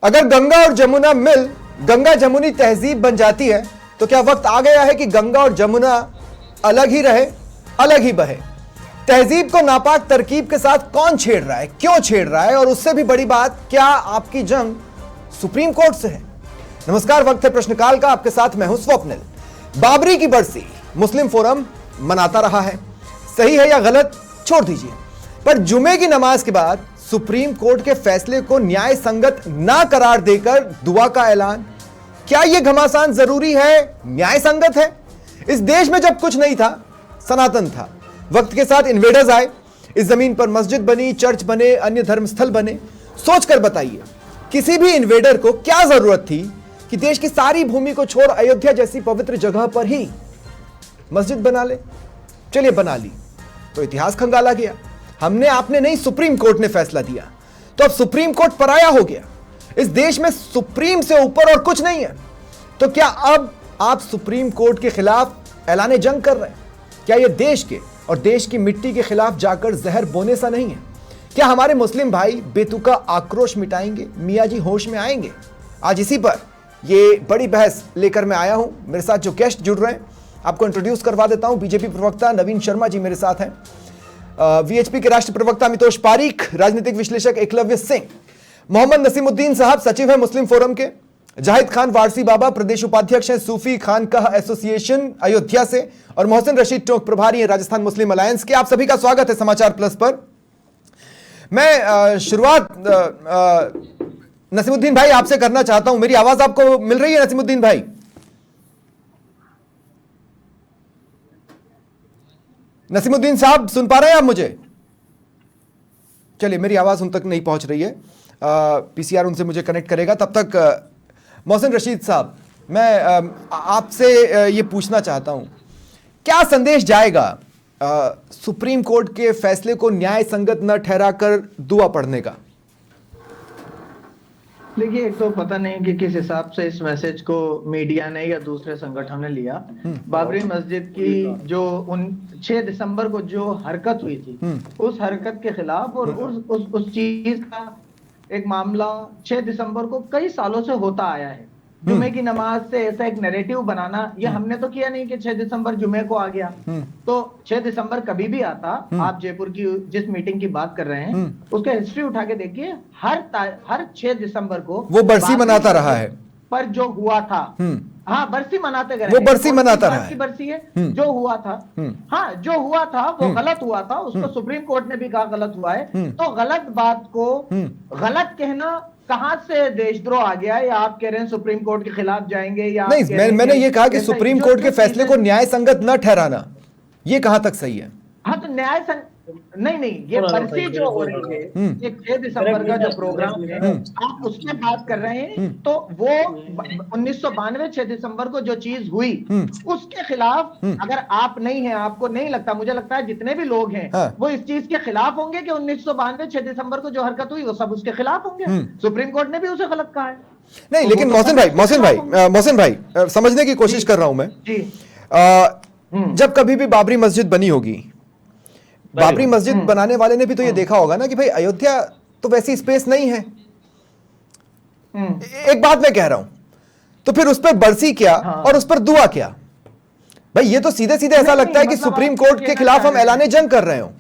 अगर गंगा और जमुना मिल गंगा जमुनी तहजीब बन जाती है तो क्या वक्त आ गया है कि गंगा और जमुना अलग ही रहे, अलग ही बहे? तहजीब को नापाक तरकीब के साथ कौन छेड़ रहा है, क्यों छेड़ रहा है, और उससे भी बड़ी बात, क्या आपकी जंग सुप्रीम कोर्ट से है? नमस्कार, वक्त है प्रश्नकाल का। आपके साथ मैं हूं स्वप्निल। बाबरी की बरसी मुस्लिम फोरम मनाता रहा है, सही है या गलत छोड़ दीजिए, पर जुमे की नमाज के बाद सुप्रीम कोर्ट के फैसले को न्याय संगत ना करार देकर दुआ का ऐलान, क्या यह घमासान जरूरी है, न्याय संगत है? इस देश में जब कुछ नहीं था, सनातन था। वक्त के साथ इन्वेडर्स आए, इस जमीन पर मस्जिद बनी, चर्च बने, अन्य धर्मस्थल बने। सोचकर बताइए, किसी भी इन्वेडर को क्या जरूरत थी कि देश की सारी भूमि को छोड़ अयोध्या जैसी पवित्र जगह पर ही मस्जिद बना ले? चलिए बना ली तो इतिहास खंगाला गया। हमने, आपने नहीं, सुप्रीम कोर्ट ने फैसला दिया, तो अब सुप्रीम कोर्ट पराया हो गया। इस देश में सुप्रीम से ऊपर और कुछ नहीं है। तो क्या अब आप सुप्रीम कोर्ट के खिलाफ ऐलान जंग कर रहे हैं? क्या यह देश के और देश की मिट्टी के खिलाफ जाकर जहर बोने सा नहीं है? क्या हमारे मुस्लिम भाई बेतुका आक्रोश मिटाएंगे, मियाँ जी होश में आएंगे? आज इसी पर ये बड़ी बहस लेकर मैं आया हूं। मेरे साथ जो गेस्ट जुड़ रहे हैं, आपको इंट्रोड्यूस करवा देता हूं। बीजेपी प्रवक्ता नवीन शर्मा जी मेरे साथ हैं, वीएचपी के राष्ट्रीय प्रवक्ता मितोष पारीख, राजनीतिक विश्लेषक एकलव्य सिंह, मोहम्मद नसीमुद्दीन साहब सचिव है मुस्लिम फोरम के, जाहिद खान वारसी बाबा प्रदेश उपाध्यक्ष हैं सूफी खानकाह एसोसिएशन अयोध्या से, और मोहसिन रशीद टोंक प्रभारी है राजस्थान मुस्लिम अलायंस के। आप सभी का स्वागत है समाचार प्लस पर। मैं शुरुआत नसीमुद्दीन भाई आपसे करना चाहता हूं। मेरी आवाज आपको मिल रही है नसीमुद्दीन भाई? नसीमुद्दीन साहब सुन पा रहे हैं आप मुझे? चलिए, मेरी आवाज उन तक नहीं पहुंच रही है, पीसीआर उनसे मुझे कनेक्ट करेगा। तब तक मोहसिन रशीद साहब, मैं आपसे ये पूछना चाहता हूं, क्या संदेश जाएगा सुप्रीम कोर्ट के फैसले को न्याय संगत न ठहराकर दुआ पढ़ने का? देखिए, एक तो पता नहीं कि किस हिसाब से इस मैसेज को मीडिया ने या दूसरे संगठन ने लिया। बाबरी मस्जिद की जो 6 दिसंबर को जो हरकत हुई थी, उस हरकत के खिलाफ और उस चीज का एक मामला 6 दिसंबर को कई सालों से होता आया है। जुमे की नमाज से ऐसा एक नैरेटिव बनाना, ये हमने तो किया नहीं कि 6 दिसंबर जुमे को आ गया। तो 6 दिसंबर कभी भी आता, आप जयपुर की जिस मीटिंग की बात कर रहे हैं उसका हिस्ट्री उठा के देखिए, हर 6 दिसंबर को वो बरसी मनाता रहा है। पर जो हुआ था, हाँ, बरसी मनाते गए, वो बरसी मनाता रहा है। की बरसी है जो हुआ था, हाँ, जो हुआ था वो गलत हुआ था, उसको सुप्रीम कोर्ट ने भी कहा गलत हुआ है। तो गलत बात को गलत कहना कहां से देशद्रोह आ गया? या आप कह रहे हैं सुप्रीम कोर्ट के खिलाफ जाएंगे? या नहीं, मैंने ये कहा कि सुप्रीम कोर्ट के फैसले को न्याय संगत न ठहराना, ये कहां तक सही है? हाँ, तो नहीं, ये बरसी जो हो रही है, ये 6 दिसंबर का जो प्रोग्राम है, आप उसकी बात कर रहे हैं, तो वो 1992 6 दिसंबर को जो चीज हुई, उसके खिलाफ अगर आप नहीं है, आपको नहीं लगता, मुझे लगता है जितने भी लोग हैं वो इस चीज के खिलाफ होंगे कि 1992 6 दिसंबर को जो हरकत हुई वो सब उसके खिलाफ होंगे। सुप्रीम कोर्ट ने भी उसे गलत कहा है। नहीं, लेकिन मोहसिन भाई समझने की कोशिश कर रहा हूं मैं जी। जब कभी भी बाबरी मस्जिद बनी होगी, बाबरी मस्जिद बनाने वाले ने भी तो ये देखा होगा ना कि भाई अयोध्या तो वैसी स्पेस नहीं है। एक बात मैं कह रहा हूं, तो फिर उस पर बरसी क्या और उस पर दुआ क्या? भाई ये तो सीधे सीधे ऐसा लगता है कि सुप्रीम कोर्ट के खिलाफ हम ऐलान जंग कर रहे हो।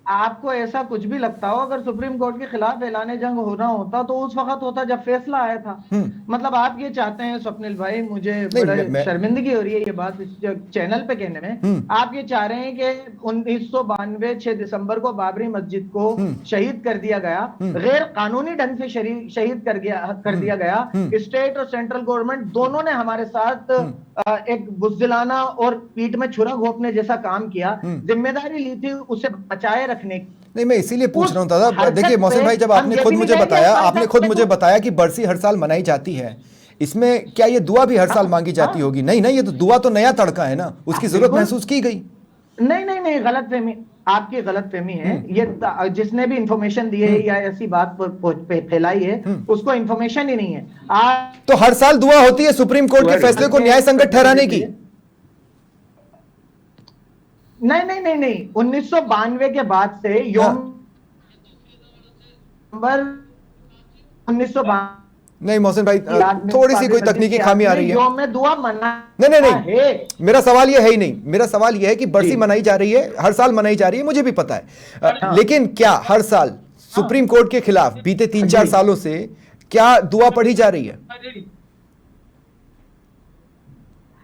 आपको ऐसा कुछ भी लगता हो, अगर सुप्रीम कोर्ट के खिलाफ ऐलान जंग होना होता तो उस वक्त होता जब फैसला आया था। मतलब आप ये चाहते हैं स्वप्निल भाई, मुझे बड़ी शर्मिंदगी हो रही है ये बात इस चैनल पे कहने में, आप ये चाह रहे हैं कि 1992 6 दिसंबर को बाबरी मस्जिद को शहीद कर दिया गया, गैर कानूनी ढंग से शहीद कर दिया गया। स्टेट और सेंट्रल गवर्नमेंट दोनों ने हमारे साथ एक बुज़दिलाना और पीठ में छुरा घोंपने जैसा काम किया, जिम्मेदारी ली थी उसे बचाए रखने की। नहीं, मैं इसीलिए पूछ रहा हूं दादा। देखिए मोहसिन भाई, जब आपने खुद मुझे बताया कि बरसी हर साल मनाई जाती है, इसमें क्या ये दुआ भी हर साल मांगी जाती होगी? नहीं, ये तो दुआ तो नया तड़का है ना, उसकी जरूरत महसूस की गई। नहीं, गलतफहमी, आपकी गलतफहमी है। ये जिसने भी इंफॉर्मेशन दी है या ऐसी बात फैलाई है, उसको इंफॉर्मेशन ही नहीं है। तो हर साल दुआ होती है सुप्रीम कोर्ट के फैसले को न्याय संगत ठहराने की? नहीं, 1992 के बाद से 1992 नहीं मोहसिन भाई, थोड़ी सी कोई तकनीकी खामी आ रही है। यौम दुआ मना नहीं, मेरा सवाल ये है ही नहीं। मेरा सवाल ये है कि बरसी मनाई जा रही है, हर साल मनाई जा रही है, मुझे भी पता है, लेकिन क्या हर साल सुप्रीम कोर्ट के खिलाफ बीते 3-4 सालों से क्या दुआ पढ़ी जा रही है?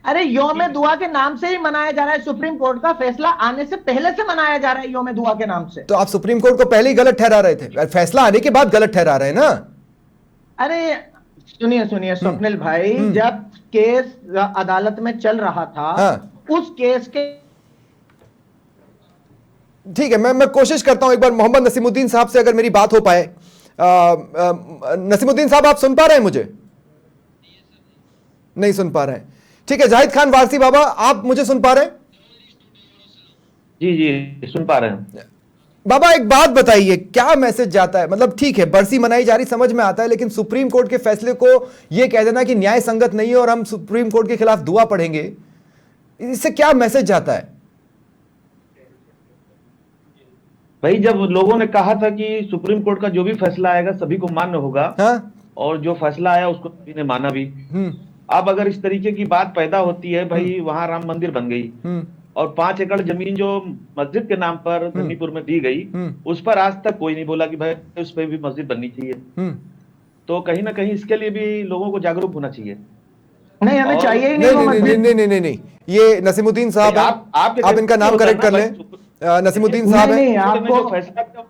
अरे यौम दुआ के नाम से ही मनाया जा रहा है, सुप्रीम कोर्ट का फैसला आने से पहले से मनाया जा रहा है यौम दुआ के नाम से। तो आप सुप्रीम कोर्ट को पहले ही गलत ठहरा रहे थे, फैसला आने के बाद गलत ठहरा रहे हैं ना? अरे सुनिए स्वप्निल भाई, जब केस अदालत में चल रहा था, उस केस के ठीक है, मैं कोशिश करता हूं एक बार मोहम्मद नसीमुद्दीन साहब से अगर मेरी बात हो पाए। नसीमुद्दीन साहब, आप सुन पा रहे हैं मुझे? नहीं सुन पा रहे हैं। ठीक है, जाहिद खान वारसी बाबा, आप मुझे सुन पा रहे हैं? जी सुन पा रहे हैं। बाबा एक बात बताइए, क्या मैसेज जाता है? मतलब ठीक है, बरसी मनाई जा रही, समझ में आता है, लेकिन सुप्रीम कोर्ट के फैसले को यह कह देना कि न्याय संगत नहीं है और हम सुप्रीम कोर्ट के खिलाफ दुआ पढ़ेंगे, इससे क्या मैसेज जाता है? भाई, जब लोगों ने कहा था कि सुप्रीम कोर्ट का जो भी फैसला आएगा सभी को मान्य होगा, और जो फैसला आया उसको सभी ने माना भी। अब अगर इस तरीके की बात पैदा होती है, भाई वहां राम मंदिर बन गई और 5 एकड़ जमीन जो मस्जिद के नाम पर गन्नीपुर में दी गई, उस पर आज तक कोई नहीं बोला कि भाई उस पर भी मस्जिद बननी चाहिए। तो कहीं ना कहीं इसके लिए भी लोगों को जागरूक होना चाहिए। नहीं, हमें चाहिए ही नहीं। ये नसीमुद्दीन साहब, आप इनका नाम करेक्ट कर लें। नसीमुद्दीन साहब है, आपको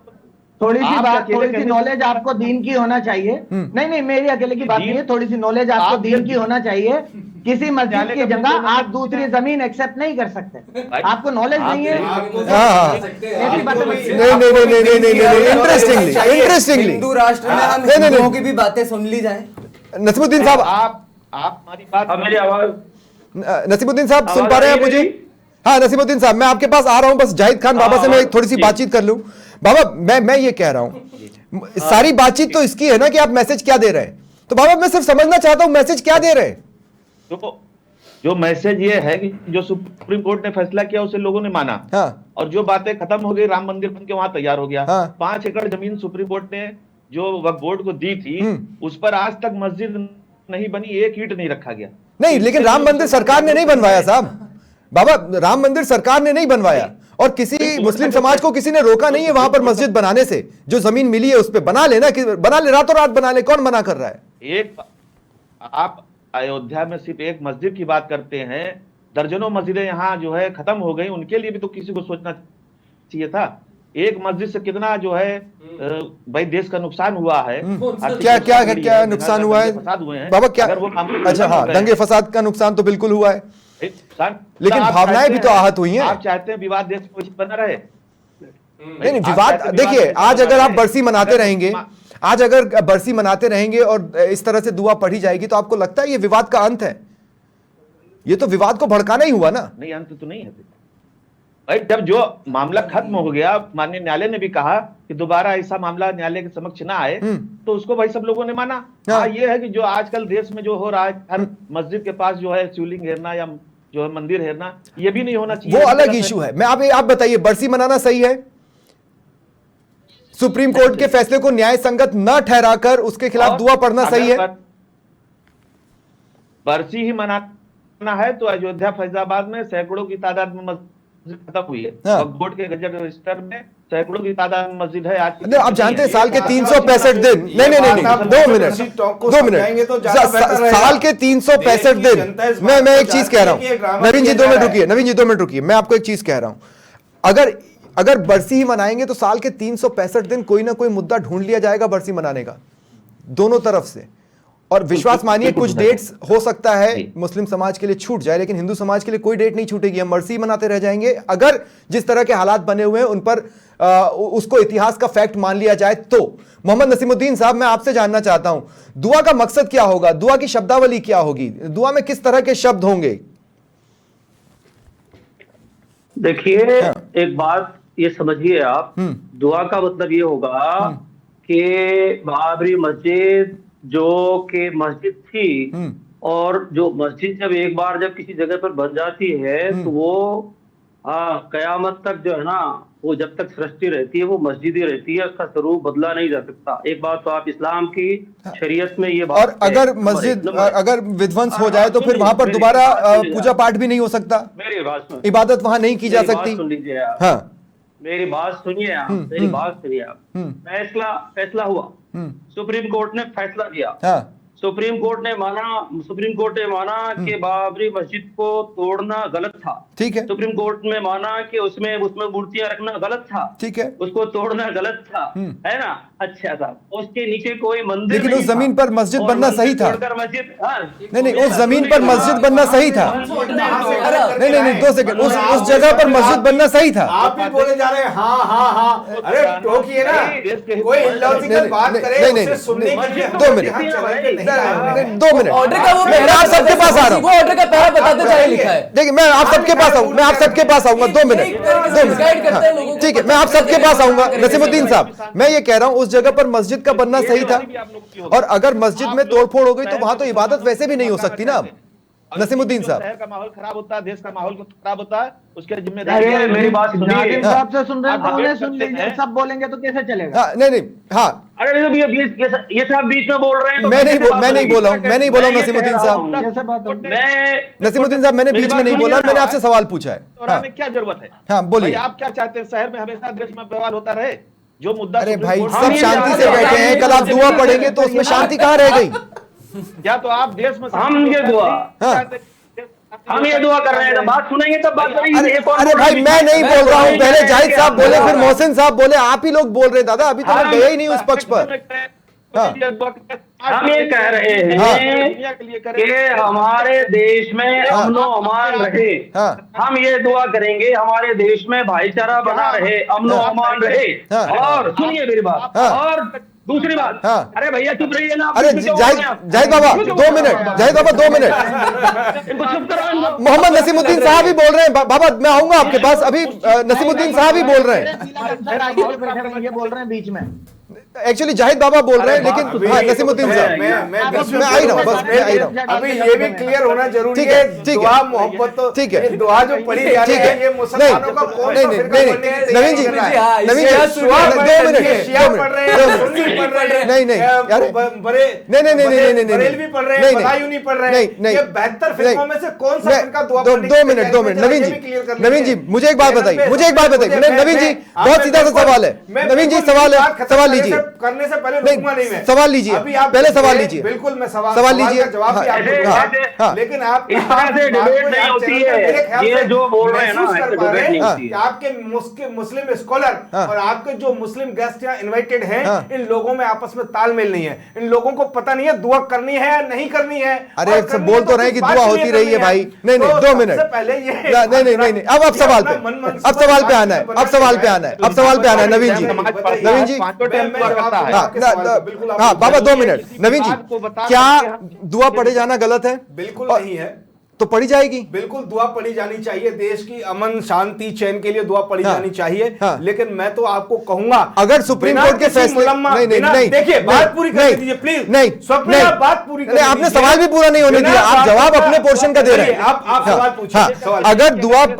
थोड़ी सी नॉलेज आपको दीन की होना चाहिए। नहीं, मेरी अकेले की बात नहीं है, थोड़ी सी नॉलेज आपको दीन की होना चाहिए। किसी मस्जिद की जगह आप दूसरी जमीन एक्सेप्ट नहीं कर सकते, आपको नॉलेज नहीं है। इंटरेस्टिंगली हिंदू राष्ट्र में हम हिंदुओं की भी बातें सुन ली जाए। नसीमुद्दीन साहब, आप हमारी बात, मेरी आवाज, नसीमुद्दीन साहब सुन पा रहे हैं मुझे? हाँ नसीमुद्दीन साहब, मैं आपके पास आ रहा हूं, बस जाहिद खान बाबा से मैं थोड़ी सी बातचीत कर लूं। बाबा मैं ये कह रहा हूं, सारी बातचीत तो इसकी है ना कि आप मैसेज क्या दे रहे हैं। तो बाबा मैं सिर्फ समझना चाहता हूं मैसेज क्या दे रहे हैं। जो मैसेज ये है कि जो सुप्रीम कोर्ट ने फैसला किया उसे लोगों ने माना, और जो बातें खत्म हो गई, राम मंदिर बन के वहां तैयार हो गया। 5 एकड़ जमीन सुप्रीम कोर्ट ने जो वक्फ बोर्ड को दी थी, उस पर आज तक मस्जिद नहीं बनी, एक ईंट नहीं रखा गया। नहीं, लेकिन राम मंदिर सरकार ने नहीं बनवाया साहब। बाबा, राम मंदिर सरकार ने नहीं बनवाया, और किसी मुस्लिम समाज को किसी ने रोका नहीं है वहां पर मस्जिद बनाने से। जो जमीन मिली है उस पर बना लेना, बना ले, रातों रात बना ले, कौन मना कर रहा है? आप अयोध्या में सिर्फ एक मस्जिद की बात करते हैं, दर्जनों मस्जिदें यहाँ जो है खत्म हो गई, उनके लिए भी तो किसी को सोचना चाहिए था। एक मस्जिद से कितना जो है भाई देश का नुकसान हुआ है। क्या नुकसान हुआ है बाबा? क्या? अच्छा हाँ, दंगे फसाद का नुकसान तो बिल्कुल हुआ है, लेकिन भावनाएं भी तो आहत हुई हैं। आप चाहते हैं विवाद देश में बना रहे? नहीं, विवाद देखिए, आज अगर आप बरसी मनाते रहेंगे, आज अगर बरसी मनाते रहेंगे और इस तरह से दुआ पढ़ी जाएगी, तो आपको लगता है ये विवाद का अंत है? ये तो विवाद को भड़काना ही हुआ ना। नहीं, अंत तो नहीं है भाई। जब जो मामला खत्म हो गया, माननीय न्यायालय ने भी कहा कि दोबारा ऐसा मामला न्यायालय के समक्ष ना आए, तो उसको भाई सब लोगों ने माना। हाँ, ये है कि जो आजकल देश में जो हो रहा है, हर मस्जिद के पास जो है शिवलिंग हेरना या जो है मंदिर हेरना, ये भी नहीं होना चाहिए। वो अलग इशू है। आप बताइए, बरसी मनाना सही है? सुप्रीम कोर्ट के फैसले को न्याय संगत न ठहराकर उसके खिलाफ दुआ पढ़ना सही है? बरसी ही मनाना है तो अयोध्या फैजाबाद में सैकड़ों की तादाद में मस्जिद खत्म हुई है। बोर्ड के गजट रजिस्टर में सैकड़ों की तादाद में मस्जिद है। आज आप जानते हैं साल के 365 दिन, नहीं, 2 मिनट, साल के 365 दिन, मैं एक चीज कह रहा हूं, नवीन जी 2 मिनट रुकिए, मैं आपको एक चीज कह रहा हूं। अगर बरसी ही मनाएंगे तो साल के 365 दिन कोई ना कोई मुद्दा ढूंढ लिया जाएगा बरसी मनाने का, दोनों तरफ से। और विश्वास मानिए, कुछ डेट्स हो सकता है मुस्लिम समाज के लिए छूट जाए, लेकिन हिंदू समाज के लिए कोई डेट नहीं छूटेगी। हम बरसी मनाते रह जाएंगे अगर जिस तरह के हालात बने हुए हैं उन पर उसको इतिहास का फैक्ट मान लिया जाए तो। मोहम्मद नसीमुद्दीन साहब, मैं आपसे जानना चाहता हूं, दुआ का मकसद क्या होगा? दुआ की शब्दावली क्या होगी? दुआ में किस तरह के शब्द होंगे? देखिए, एक बात ये समझिए आप, दुआ का मतलब ये होगा कि बाबरी मस्जिद जो कि मस्जिद थी, और जो मस्जिद जब एक बार जब किसी जगह पर बन जाती है तो वो हाँ, कयामत तक जो है ना, वो जब तक सृष्टि रहती है वो मस्जिद ही रहती है, उसका स्वरूप बदला नहीं जा सकता। एक बात तो आप इस्लाम की शरीयत में ये बात, और अगर मस्जिद अगर विध्वंस हो जाए तो फिर वहां पर दोबारा पूजा पाठ भी नहीं हो सकता, मेरी बात सुन, इबादत वहां नहीं की जा सकती। सुन लीजिए आप, हाँ, मेरी बात सुनिए आप, मेरी बात सुनिए आप। फैसला हुआ, सुप्रीम कोर्ट ने फैसला दिया, हाँ, सुप्रीम कोर्ट ने माना कि बाबरी मस्जिद को तोड़ना गलत था, ठीक है। सुप्रीम कोर्ट ने माना कि उसमें मूर्तियां रखना गलत था, ठीक है, उसको तोड़ना गलत था, है ना। अच्छा था, उसके नीचे कोई मंदिर, लेकिन उस जमीन पर मस्जिद बनना सही था। मस्जिद, नहीं, उस जमीन पर मस्जिद बनना सही था। नहीं, 2 सेकंड, उस जगह पर मस्जिद बनना सही था। आप भी बोले जा रहे हैं हाँ। अरे टोकिए ना, कोई इलॉजिकल बात करे उसे सुनने के लिए 2 मिनट, 2 मिनट, ऑर्डर का वो मैं आप सबके पास आ रहा हूँ। वो ऑर्डर का पहला बताते चले लिखा है। देखिए, मैं आप सबके पास आऊंगा 2 मिनट, ठीक है, मैं आप सबके पास आऊंगा। नसीमुद्दीन साहब, मैं ये कह रहा हूँ उस जगह पर मस्जिद का बनना सही था, और अगर मस्जिद में तोड़फोड़ हो गई तो वहां तो इबादत वैसे भी नहीं हो सकती ना। नसीमुद्दीन साहब, शहर का माहौल खराब होता है, देश का माहौल खराब होता है, उसके जिम्मेदारी मेरी बात सुनिए। नादिम साहब से सुन रहे हैं तो उन्हें सुन लीजिए, सब बोलेंगे तो कैसे चलेगा। नहीं, हाँ, अरे ये सब बीच में बोल रहे हैं, मैं नहीं बोला हूँ नसीमुद्दीन साहब। नसीमुद्दीन साहब, मैंने बीच में नहीं बोला, मैंने आपसे सवाल पूछा है। में क्या जरूरत है? हाँ, बोलिए। आप क्या चाहते हैं, शहर में हमेशा देश में बवाल होता रहे? जो मुद्दा, अरे भाई, सब शांति से बैठे हैं, कल आप दुआ पढ़ेंगे तो उसमें शांति कहाँ रह गई? या तो आप देश में, हम ये दुआ कर रहे हैं, बात सुनेंगे तब बात करेंगे। अरे भाई, मैं नहीं बोल रहा हूँ, पहले जाहिद साहब बोले, फिर मोहसिन साहब बोले, आप ही लोग बोल रहे हैं। दादा, अभी तो मैं गया ही नहीं उस पक्ष पर। हम ये कह रहे हैं कि हमारे देश में अमनो अमान रहे, हम ये दुआ करेंगे हमारे देश में भाईचारा बना रहे, अमनो अमान रहे। और सुनिए मेरी बात, और दूसरी बात, अरे भैया चुप रहिए ना। अरे जाहिद बाबा 2 मिनट, जाहिद बाबा 2 मिनट। इनको चुप कराओ। मोहम्मद नसीमुद्दीन साहब ही बोल रहे हैं। बाबा, मैं आऊंगा आपके पास, अभी नसीमुद्दीन साहब ही बोल रहे हैं। ये बोल रहे हैं बीच में, एक्चुअली जाहिद बाबा बोल रहे हैं, लेकिन हाँ, नसीमुद्दीन साहब, मैं आ ही रहा हूँ, बस मैं आ ही रहा हूँ। अभी ये भी क्लियर होना जरूरी है, दुआ मोहब्बत तो, ठीक है, दुआ जो पढ़ी जा रही है ये मुसलमानों का कौन सा फिरका बनने की तैयारी कर रहा है? नवीन जी, 2 मिनट, शिया पढ़ रहे हैं, सुन्नी पढ़ रहे हैं, नहीं यार, बरेलवी पढ़ रहे हैं, बदायूनी पढ़ रहे हैं, ये 72 फिरकों में से कौन सा फिरका दुआ पढ़ने की तैयारी कर रहा है? 2 मिनट, नवीन जी, मुझे एक बात बताइए, नवीन जी, बहुत सीधा सा सवाल है। नवीन जी, सवाल लीजिए, करने से पहले रुकूंगा नहीं मैं। सवाल लीजिए, अभी आप पहले सवाल लीजिए। बिल्कुल, मैं सवाल लीजिए, का जवाब भी आपको दूंगा, लेकिन आप इस तरह से डिबेट नहीं होती है। ये जो बोल रहे हैं ना, महसूस कर पा रहे नहीं हैं होती कि आपके मुस्लिम स्कॉलर और आपके जो मुस्लिम गेस्ट यहाँ इनवाइटेड हैं, इन लोगों में आपस में तालमेल नहीं है। इन लोगों को पता नहीं है दुआ करनी है या नहीं करनी है। अरे सब बोल तो रहे कि दुआ होती रही है भाई। नहीं, 2 मिनट, पहले ये नहीं, अब सवाल पे आना है, अब सवाल पे आना है। नवीन जी, हाँ बाबा 2 मिनट। नवीन जी, क्या दुआ पढ़े जाना गलत है? बिल्कुल नहीं है, तो पढ़ी जाएगी। बिल्कुल दुआ पढ़ी जानी चाहिए, देश की अमन शांति चैन के लिए दुआ पढ़ी जानी चाहिए। लेकिन मैं तो आपको कहूंगा, अगर सुप्रीम कोर्ट के फैसले नहीं, देखिए, बात पूरी कर दीजिए प्लीज। नहीं, बात पूरी कर, आपने सवाल भी पूरा नहीं होने दिया, आप जवाब अपने पोर्शन का दे रहे हैं। आप सवाल पूछिए।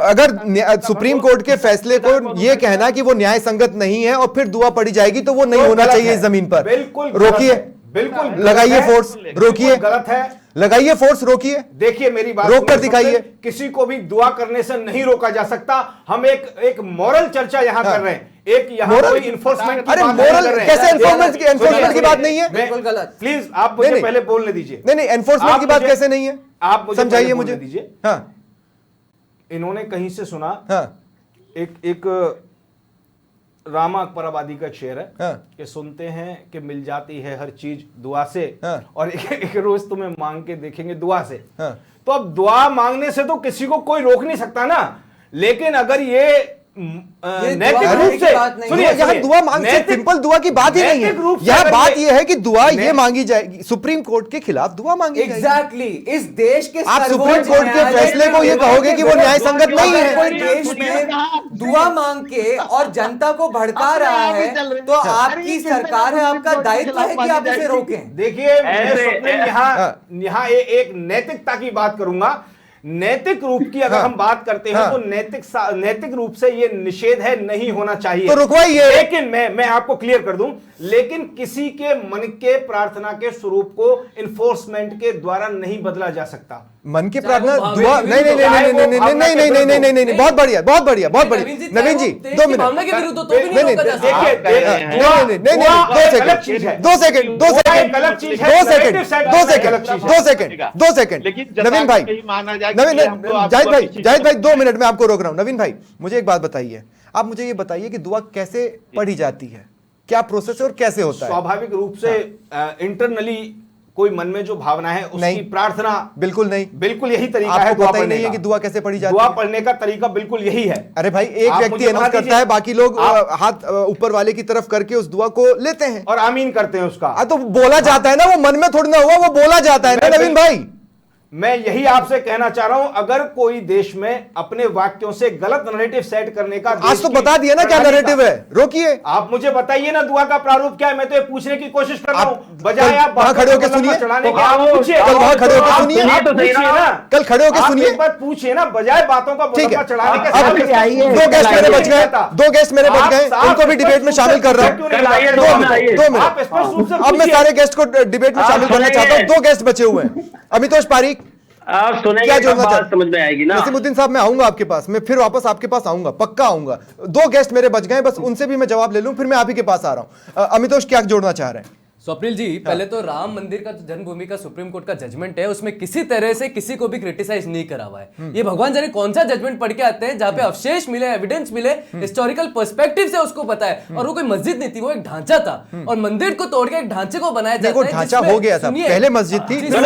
अगर सुप्रीम कोर्ट के फैसले को यह कहना कि वो न्याय संगत नहीं है और फिर दुआ पढ़ी जाएगी, तो वो नहीं होना चाहिए इस जमीन पर। बिल्कुल रोकिए, बिल्कुल लगाइए फोर्स, रोकिए, गलत है, लगाइए फोर्स, रोकिए। देखिए मेरी बात रोक कर दिखाइए। किसी को भी दुआ करने से नहीं रोका जा सकता। हम एक मॉरल चर्चा यहाँ कर रहे हैं, एक यहाँ कोई इन्फोर्समेंट की बात नहीं कर रहे हैं। कैसे एनफोर्समेंट की बात नहीं है? बिल्कुल गलत। प्लीज आप मुझे पहले बोलने दीजिए। नहीं, एनफोर्समेंट की बात कैसे नहीं है? आप मुझे समझाइए मुझे दीजिए। हाँ, इन्होंने कहीं से सुना, हाँ, एक रामा अकबराबादी का शेर है, हाँ, कि सुनते हैं कि मिल जाती है हर चीज दुआ से, हाँ, और एक रोज तुम्हें मांग के देखेंगे दुआ से। हाँ, तो अब दुआ मांगने से तो किसी को कोई रोक नहीं सकता ना। लेकिन अगर ये नैतिक रूप से, सुनिए, यहाँ दुआ मांगने से सिंपल दुआ की बात ही नहीं है। यह बात यह है कि दुआ ये मांगी जाएगी, सुप्रीम कोर्ट के खिलाफ दुआ मांगी जाएगी। एग्जैक्टली, इस देश के आप सुप्रीम कोर्ट के फैसले को ये कहोगे कि वो न्याय संगत नहीं है। कोई देश में दुआ मांग के और जनता को भड़का रहा है, तो आपकी सरकार है, आपका दायित्व है कि आप उसे रोकें। देखिए, मैं यहाँ एक नैतिकता की बात करूंगा नैतिक रूप की अगर हम बात करते हैं तो नैतिक रूप से ये निषेध है, नहीं होना चाहिए, तो रुकवाइए। लेकिन मैं आपको क्लियर कर दूं, लेकिन किसी के मन के प्रार्थना के स्वरूप को इन्फोर्समेंट के द्वारा नहीं बदला जा सकता। मन की प्रार्थना दुआ नहीं नहीं नहीं नहीं नहीं नहीं नहीं नहीं नहीं नहीं नहीं, बहुत बढ़िया बहुत बढ़िया बहुत बढ़िया। नवीन जी 2 मिनट, नहीं नहीं दो सेकंड नवीन भाई, जाहिद भाई 2 मिनट में आपको रोक रहा हूं। नवीन भाई मुझे एक बात बताइए, आप मुझे ये बताइए कि दुआ कैसे पढ़ी जाती है, क्या प्रोसेस है और कैसे होता है? स्वाभाविक रूप से इंटरनली कोई मन में जो भावना है उसकी प्रार्थना, बिल्कुल नहीं, बिल्कुल यही तरीका है। आपको पता ही नहीं है कि दुआ कैसे पढ़ी जाती है? दुआ पढ़ने का तरीका बिल्कुल यही है। अरे भाई, एक व्यक्ति अनाउंस करता है, बाकी लोग हाथ ऊपर वाले की तरफ करके उस दुआ को लेते हैं और आमीन करते हैं उसका। तो बोला जाता है ना, वो मन में थोड़ी ना हुआ, वो बोला जाता है ना नवीन भाई। मैं यही आपसे कहना चाह रहा हूं, अगर कोई देश में अपने वाक्यों से गलत नैरेटिव सेट करने का, आज तो बता दिया ना क्या नैरेटिव है, रोकिए। आप मुझे बताइए ना दुआ का प्रारूप क्या है, मैं तो ये पूछने की कोशिश कर रहा हूं, बजाय आप वहां खड़े होकर सुनिए, चढ़ाने के। कल वहां खड़े होकर सुनिए, कल खड़े होकर सुनिए, एक बात पूछिए ना, बजाय बातों का मुद्दा चढ़ाने के। 2 गेस्ट मेरे बच गए, 2 गेस्ट मेरे बच गए, उनको भी डिबेट में शामिल कर रहा हूं। 2 मिनट, अब मैं सारे गेस्ट को डिबेट में शामिल करना चाहता हूं। 2 गेस्ट बचे हुए हैं, अमितोष पारीक, आप सुनेंगे तो बात समझ में आएगी ना। नसीमुद्दीन साहब, मैं आऊंगा आपके पास, मैं फिर वापस आपके पास आऊंगा, पक्का आऊंगा। 2 गेस्ट मेरे बच गए, बस उनसे भी मैं जवाब ले लूं, फिर मैं आप ही के पास आ रहा हूं। अमितोष क्या जोड़ना चाह रहे हैं? स्वप्निल जी, पहले तो राम मंदिर का जन्मभूमि का सुप्रीम कोर्ट का जजमेंट है, उसमें किसी तरह से किसी को भी क्रिटिसाइज नहीं करा हुआ है। ये भगवान जाने कौन सा जजमेंट पढ़ के आते हैं जहां पे अवशेष मिले, एविडेंस मिले, हिस्टोरिकल पर्सपेक्टिव से उसको पता है। और वो कोई मस्जिद नहीं थी, वो एक ढांचा था, और मंदिर को तोड़ के एक ढांचे को बनाया जाता है। ढांचा हो गया था, पहले मस्जिद थी, जिसके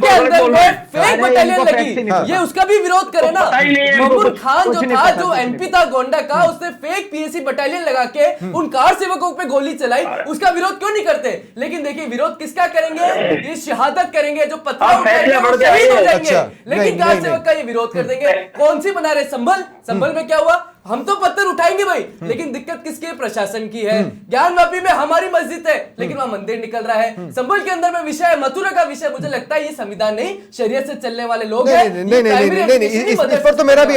अंदर में फेक बटालियन लगी, ये उसका भी विरोध करे ना। महमूद खान जो था, जो एमपी था गोंडा का, उसने फेक पीएसी बटालियन लगा के उन कार सेवकों पे गोली चलाई, उसका विरोध क्यों नहीं करते? लेकिन देखिए, विरोध किसका करेंगे? ये शहादत करेंगे, जो पत्थर उठाएंगे वो शहीद हो जाएंगे। लेकिन कार सेवक का ये विरोध कर देंगे। कौन सी बना रहे? संभल में क्या हुआ? हम तो पत्थर उठाएंगे भाई, लेकिन दिक्कत किसकी है? प्रशासन की है। ज्ञानवापी में हमारी मस्जिद है, लेकिन वहां मंदिर निकल रहा है। संभल के अंदर में विषय है, मथुरा का विषय। मुझे लगता है ये संविधान नहीं, शरीयत से चलने वाले लोग हैं। नहीं, इस पर तो मेरा भी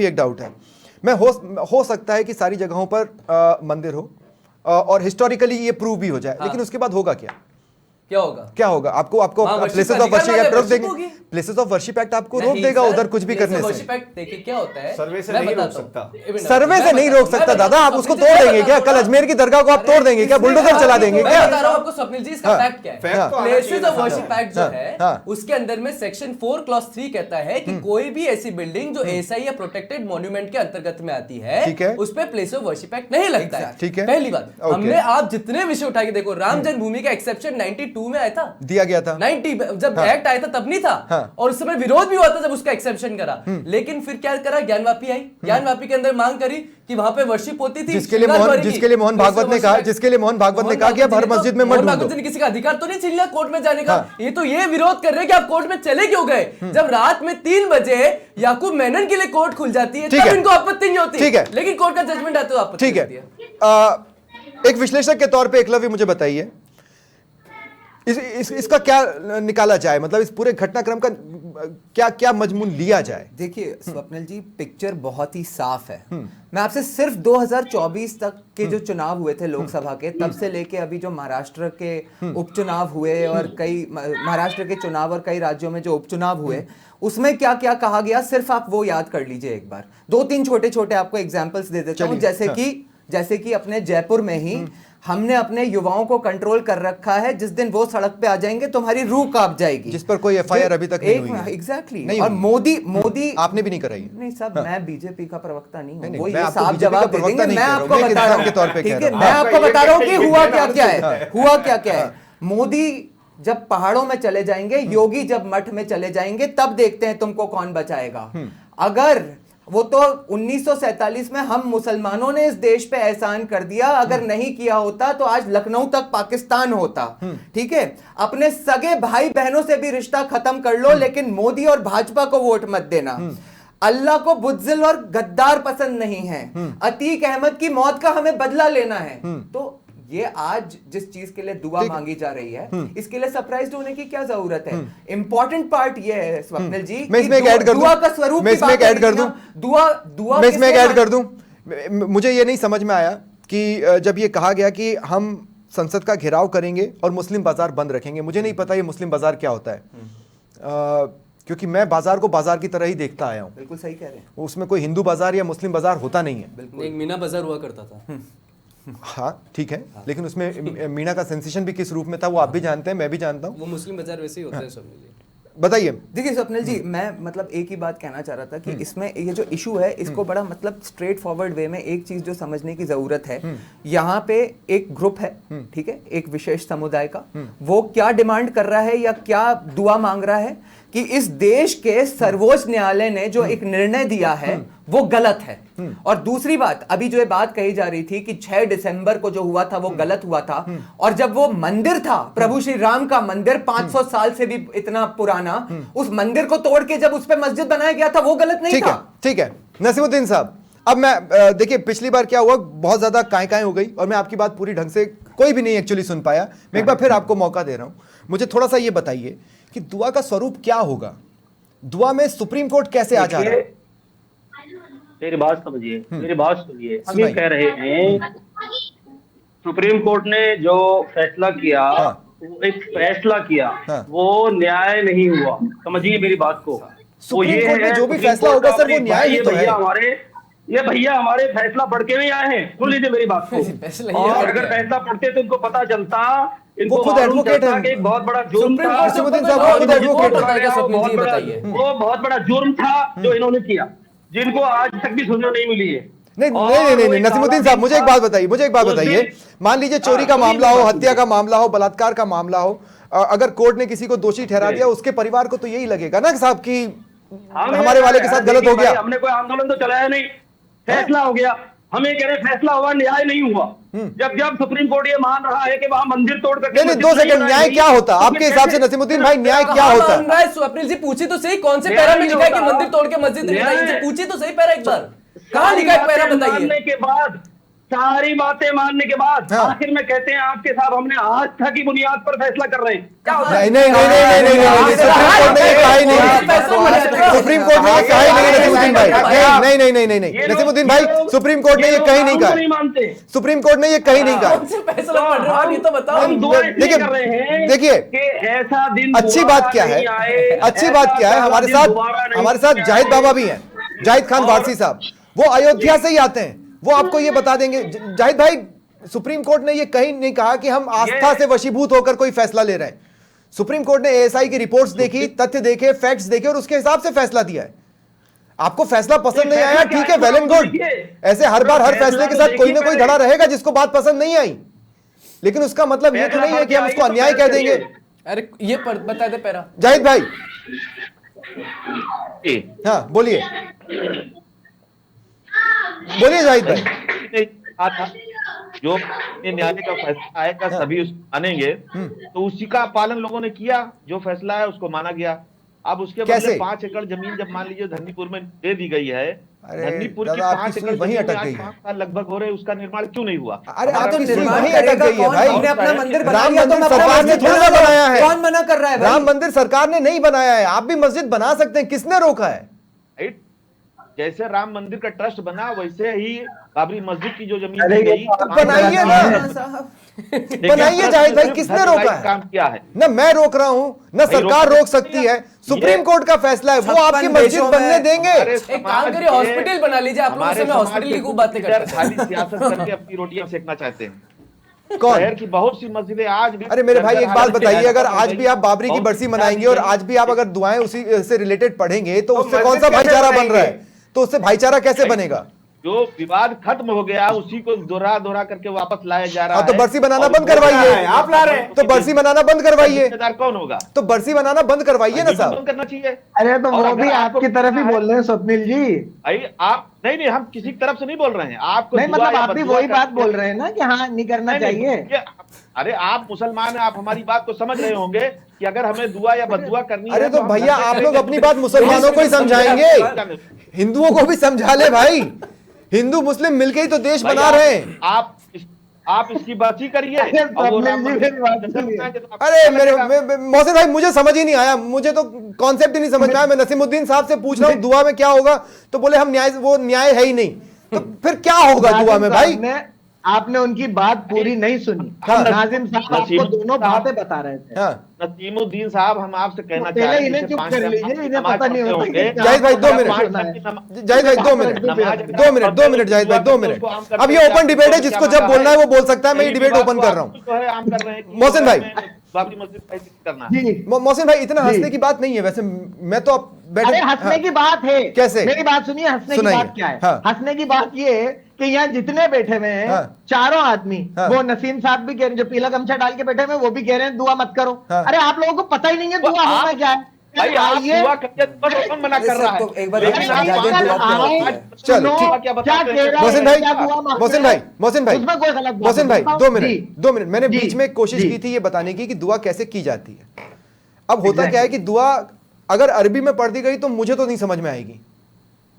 एक डाउट है। मैं हो सकता है कि सारी जगहों पर मंदिर हो और हिस्टोरिकली ये प्रूव भी हो जाए, लेकिन उसके बाद होगा क्या होगा? आपको प्लेसेस ऑफ वर्शिप एक्ट रोक देंगे, प्लेसेस ऑफ वर्शिप एक्ट आपको रोक देगा उधर कुछ भी करने से। देखिए क्या होता है, सर्वे से नहीं रोक सकता, सर्वे से नहीं रोक सकता दादा। आप उसको तोड़ देंगे क्या? कल अजमेर की दरगाह को आप तोड़ देंगे क्या? बुलडोजर चला देंगे क्या? बता रहा हूं आपको स्वप्निल जी, इसका फैक्ट क्या है। प्लेसेस ऑफ वर्शिप एक्ट जो है, उसके अंदर में सेक्शन 4 क्लॉज 3 कहता है कि कोई भी ऐसी बिल्डिंग जो एएसआई या प्रोटेक्टेड मॉन्यूमेंट के अंतर्गत में आती है, उस पर प्लेस ऑफ वर्शिप एक्ट नहीं लगता है। पहली बात, हमने आप जितने विषय उठा के देखो, राम जन्मभूमि का एक्सेप्शन 92 में आया था, दिया गया था 90 जब एक्ट आया था तब नहीं था, और उस समय विरोध भी हुआ था जब उसका एक्सेप्शन करा। लेकिन फिर क्या करा? ज्ञानवापी आई, ज्ञानवापी के अंदर मांग करी कि वहां पे वर्शिप होती थी, जिसके लिए मोहन भागवत ने कहा कि अब हर मस्जिद में मत ढूंढो। किसी का अधिकार तो नहीं छीन लिया कोर्ट में जाने का। ये तो ये विरोध कर रहे हैं कि आप कोर्ट में चले क्यों गए? जब रात में 3 बजे याकूब मेनन के लिए कोर्ट खुल जाती है, तब इनको आपत्ति नहीं होती, लेकिन कोर्ट का जजमेंट आता है तो आपत्ति होती है। एक विश्लेषक के तौर पे एकलव्य, मुझे बताइए इसका क्या निकाला जाए, मतलब इस पूरे घटनाक्रम का क्या मजमून लिया जाए? देखिए स्वप्निल जी, पिक्चर बहुत ही साफ है। मैं आपसे सिर्फ 2024 तक के जो चुनाव हुए थे लोकसभा के, तब से लेके अभी जो महाराष्ट्र के उपचुनाव हुए और कई महाराष्ट्र के चुनाव और कई राज्यों में जो उपचुनाव हुए, उसमें क्या क्या कहा गया, सिर्फ आप वो याद कर लीजिए एक बार। 2-3 छोटे-छोटे आपको एग्जांपल्स दे देता हूं। जैसे कि अपने जयपुर में ही हमने अपने युवाओं को कंट्रोल कर रखा है, जिस दिन वो सड़क पे आ जाएंगे तुम्हारी रूह कांप जाएगी, जिस पर कोई एफआईआर अभी तक नहीं हुई है। एग्जैक्टली। और मोदी आपने भी नहीं कराई? नहीं साहब, मैं बीजेपी का प्रवक्ता नहीं हूं, वो ये साफ जवाब दे देंगे। मैं आपको बता रहा हूं, ठीक है, मैं आपको बता रहा हूं कि हुआ क्या है। मोदी जब पहाड़ों में चले जाएंगे, योगी जब मठ में चले जाएंगे, तब देखते हैं तुमको कौन बचाएगा। अगर वो तो 1947 में हम मुसलमानों ने इस देश पे एहसान कर दिया, अगर नहीं किया होता तो आज लखनऊ तक पाकिस्तान होता। ठीक है, अपने सगे भाई बहनों से भी रिश्ता खत्म कर लो, लेकिन मोदी और भाजपा को वोट मत देना। अल्लाह को बुज़दिल और गद्दार पसंद नहीं है। अतीक अहमद की मौत का हमें बदला लेना है, तो ये आज जिस चीज के लिए दुआ मांगी जा रही है, इसके लिए सरप्राइज होने की क्या जरूरत है? इंपॉर्टेंट पार्ट ये है स्वप्निल जी, मैं इसमें ऐड कर दूं, दुआ का स्वरूप मैं इसमें ऐड कर दूं, दुआ मैं इसमें ऐड कर दूं। मुझे ये नहीं समझ में आया कि जब ये कहा गया कि हम संसद का घेराव करेंगे और मुस्लिम बाजार बंद रखेंगे, मुझे नहीं पता ये मुस्लिम बाजार क्या होता है, क्योंकि मैं बाजार को बाजार की तरह ही देखता आया हूं। बिल्कुल सही कह रहे हैं, उसमें कोई हिंदू बाजार या मुस्लिम बाजार होता नहीं है। बिल्कुल, एक मीना बाजार हुआ करता था। हाँ ठीक है, लेकिन उसमें मीना का सेंसेशन भी किस रूप में था वो आप भी जानते हैं, मैं भी जानता हूँ। वो मुस्लिम बाजार वैसे ही होते हैं सब। बताइए। देखिए स्वप्निल जी, मैं मतलब एक ही बात कहना चाह रहा था कि इसमें ये जो इशू है इसको बड़ा मतलब स्ट्रेट फॉरवर्ड वे में एक चीज जो समझने की जरूरत है, यहाँ पे एक ग्रुप है, ठीक है, एक विशेष समुदाय का, वो क्या डिमांड कर रहा है या क्या दुआ मांग रहा है कि इस देश के सर्वोच्च न्यायालय ने जो एक निर्णय दिया है वो गलत है। और दूसरी बात, अभी जो ये बात कही जा रही थी कि 6 दिसंबर को जो हुआ था वो गलत हुआ था, और जब वो मंदिर था प्रभु श्री राम का मंदिर 500 साल से भी इतना पुराना, उस मंदिर को तोड़ के जब उस पर मस्जिद बनाया गया था वो गलत नहीं था। ठीक है नसीमुद्दीन साहब, अब मैं देखिए पिछली बार क्या हुआ, बहुत ज्यादा काय हो गई और मैं आपकी बात पूरी ढंग से कोई भी नहीं एक्चुअली सुन पाया। मैं एक बार फिर आपको मौका दे रहा हूं, मुझे थोड़ा सा ये बताइए कि दुआ का स्वरूप क्या होगा, दुआ में सुप्रीम कोर्ट कैसे आ जा रहा है? मेरी बात समझिए, मेरी बात सुनिए। हम ये कह रहे हैं सुप्रीम कोर्ट ने जो फैसला किया, वो एक फैसला किया, वो न्याय नहीं हुआ। समझिए मेरी बात को। वो ये है जो भी फैसला होगा सर वो न्याय ही तो है। ये भैया हमारे फैसला पढ़ के नहीं आए हैं, सुन लीजिए मेरी बात को। और अगर फैसला पढ़ते तो इनको पता चलता, इनको खुद एडवोकेट है, एक बहुत बड़ा जुर्म था, वो बहुत बड़ा जुर्म था जो इन्होंने किया, जिनको आज तक भी सुनने नहीं मिली है। नहीं नसीमुद्दीन साहब, मुझे एक बात बताइए, मान लीजिए चोरी का मामला हो, हत्या का मामला हो, बलात्कार का मामला हो, अगर कोर्ट ने किसी को दोषी ठहरा दिया, उसके परिवार को तो यही लगेगा ना साहब कि हमारे वाले के साथ गलत हो गया। हमने कोई आंदोलन तो चलाया नहीं, फैसला हो गया। हम ये कह रहे फैसला हुआ, न्याय नहीं हुआ। जब सुप्रीम कोर्ट ये मान रहा है कि वहां मंदिर तोड़ करके, नहीं 2 सेकंड, न्याय क्या होता आपके हिसाब से नसीमुद्दीन भाई, न्याय क्या होता है? स्वप्निल जी पूछी तो सही, कौन से पैरा में लिखा है कि मंदिर तोड़ के मस्जिद बनाई? पूछी तो सही पैरा एक बार, कहां लिखा है पैरा बताइए। मानने के बाद, सारी मानने के बाद आखिर में कहते हैं आपके साहब हमने आस्था की बुनियाद पर फैसला कर रहे हैं। नहीं सुप्रीम कोर्ट ने ये कहा ही नहीं नसीमुद्दीन भाई, नहीं नसीमुद्दीन भाई, सुप्रीम कोर्ट ने ये कहीं नहीं कहा, सुप्रीम कोर्ट ने ये कहीं नहीं कहा। तो बताओ, देखिए ऐसा दिन, अच्छी बात क्या है, हमारे साथ जाहिद बाबा भी हैं, जाहिद खान वारसी साहब, वो अयोध्या से ही आते हैं, वो आपको ये बता देंगे। जाहिद भाई, सुप्रीम कोर्ट ने ये कहीं नहीं कहा कि हम आस्था से वशीभूत होकर कोई फैसला ले रहे हैं। सुप्रीम कोर्ट ने एएसआई की रिपोर्ट्स देखी, तथ्य देखे, फैक्ट्स देखे और उसके हिसाब से फैसला दिया है। आपको फैसला पसंद नहीं आया, ठीक है, वेल एंड गुड। ऐसे हर बार हर फैसले के साथ कोई ना कोई धड़ा रहेगा जिसको बात पसंद नहीं आई, लेकिन उसका मतलब ये तो नहीं है कि हम उसको अन्याय कह देंगे। अरे ये बता दे पैरा। जाहिद भाई, हाँ बोलिए जाहिद भाई। जो न्यायालय का फैसला आएगा सभी उसको मानेंगे, तो उसी का पालन लोगों ने किया, जो फैसला है उसको माना गया। अब उसके बदले 5 एकड़ जमीन जब मान लीजिए धन्नीपुर में दे दी गई है, धन्नीपुर की 5 एकड़ वहीं अटक गई, 5 साल लगभग हो रहे, उसका निर्माण क्यों नहीं हुआ? अरे तो वहीं अटक गई है भाई। अपना मंदिर राम मंदिर सरकार ने थोड़ा सा बनाया है, कौन मना कर रहा है? राम मंदिर सरकार ने नहीं बनाया है, आप भी मस्जिद बना सकते हैं, किसने रोका है? जैसे राम मंदिर का ट्रस्ट बना, वैसे ही बाबरी मस्जिद की जो जमीन दी गई, बनाइए ना, बनाइए जाहिद भाई, किसने रोका है? काम किया है ना मैं रोक रहा हूं, ना सरकार रोक सकती है, सुप्रीम कोर्ट का फैसला है, वो आपकी मस्जिद बनने देंगे। एक काम करिए, हॉस्पिटल बना लीजिए आप लोग, में हॉस्पिटल की खूब बातें करते हैं, खाली सियासत करके अपनी रोटियां सेकना चाहते हैं। शहर की बहुत सी मस्जिदें आज भी, अरे मेरे भाई एक बात बताइए, अगर आज भी आप बाबरी की बरसी मनाएंगे और आज भी आप अगर दुआएं उसी से रिलेटेड पढ़ेंगे, तो उससे कौन सा भाईचारा बन रहा है? तो उससे भाईचारा कैसे बनेगा? जो विवाद खत्म हो गया उसी को दोहरा करके वापस लाया जा रहा है। तो बरसी बनाना बंद करवाइए, आप ला रहे हैं, तो बरसी बनाना बंद करवाइए। कौन होगा? तो बरसी बनाना बंद करवाइए ना साहब, करना चाहिए। अरे तो वो भी आपकी तरफ ही बोल रहे हैं स्वप्निल जी। भाई आप नहीं, हम किसी की तरफ से नहीं बोल रहे हैं, आपको नहीं, मतलब आप भी वही बात बोल रहे हैं ना कि हाँ नहीं करना चाहिए। अरे आप मुसलमान हैं, आप हमारी बात को समझ रहे होंगे कि अगर हमें दुआ या बददुआ करनी है। अरे तो भैया आप लोग अपनी बात मुसलमानों को ही समझाएंगे, हिंदुओं को भी समझा ले भाई, हिंदू मुस्लिम मिलके ही तो देश बना रहे हैं। आप इसकी बात ही करिए। अरे मेरे मोहसिन भाई मुझे समझ ही नहीं आया, मुझे तो कॉन्सेप्ट ही नहीं समझ में आया। मैं नसीमुद्दीन साहब से पूछ रहा हूँ दुआ में क्या होगा, तो बोले हम वो न्याय है ही नहीं। तो फिर क्या होगा दुआ में भाई? आपने उनकी बात पूरी नहीं सुनी। नाजिम साहब आपको दोनों बातें बता रहे थे। नसीमुद्दीन साहब, हम आपसे कहना चाह रहे हैं, इन्हें चुप कर लीजिए, इन्हें पता नहीं होता। जाहिद भाई 2 मिनट, जाहिद भाई 2 मिनट, 2 मिनट जाहिद भाई 2 मिनट। अब ये ओपन डिबेट है, जिसको जब बोलना है वो बोल सकता है। मैं ये डिबेट ओपन कर रहा हूँ। मोहसिन भाई, मोहसिन भाई इतना हंसने की बात नहीं है वैसे। मैं तो अरे हंसने की बात है। कैसे? मेरी बात सुनिए, हंसने की बात क्या है? हंसने की बात ये है कि यहाँ जितने बैठे हुए हैं चारों आदमी, वो नसीम साहब भी कह रहे हैं, जो पीला गमछा डाल के बैठे हुए वो भी कह रहे हैं दुआ मत करो। अरे आप लोगों को पता ही नहीं है दुआ होना क्या है। भाई आप दुआ करते कौन मना कर रहा है? एक बार चलो मोहसिन भाई, मोहसिन भाई, मोहसिन भाई, मोहसिन भाई 2 मिनट, 2 मिनट। मैंने बीच में कोशिश की थी ये बताने की कि दुआ कैसे की जाती है। अब होता क्या है कि दुआ अगर अरबी में पढ़ दी गई तो मुझे तो नहीं समझ में आएगी,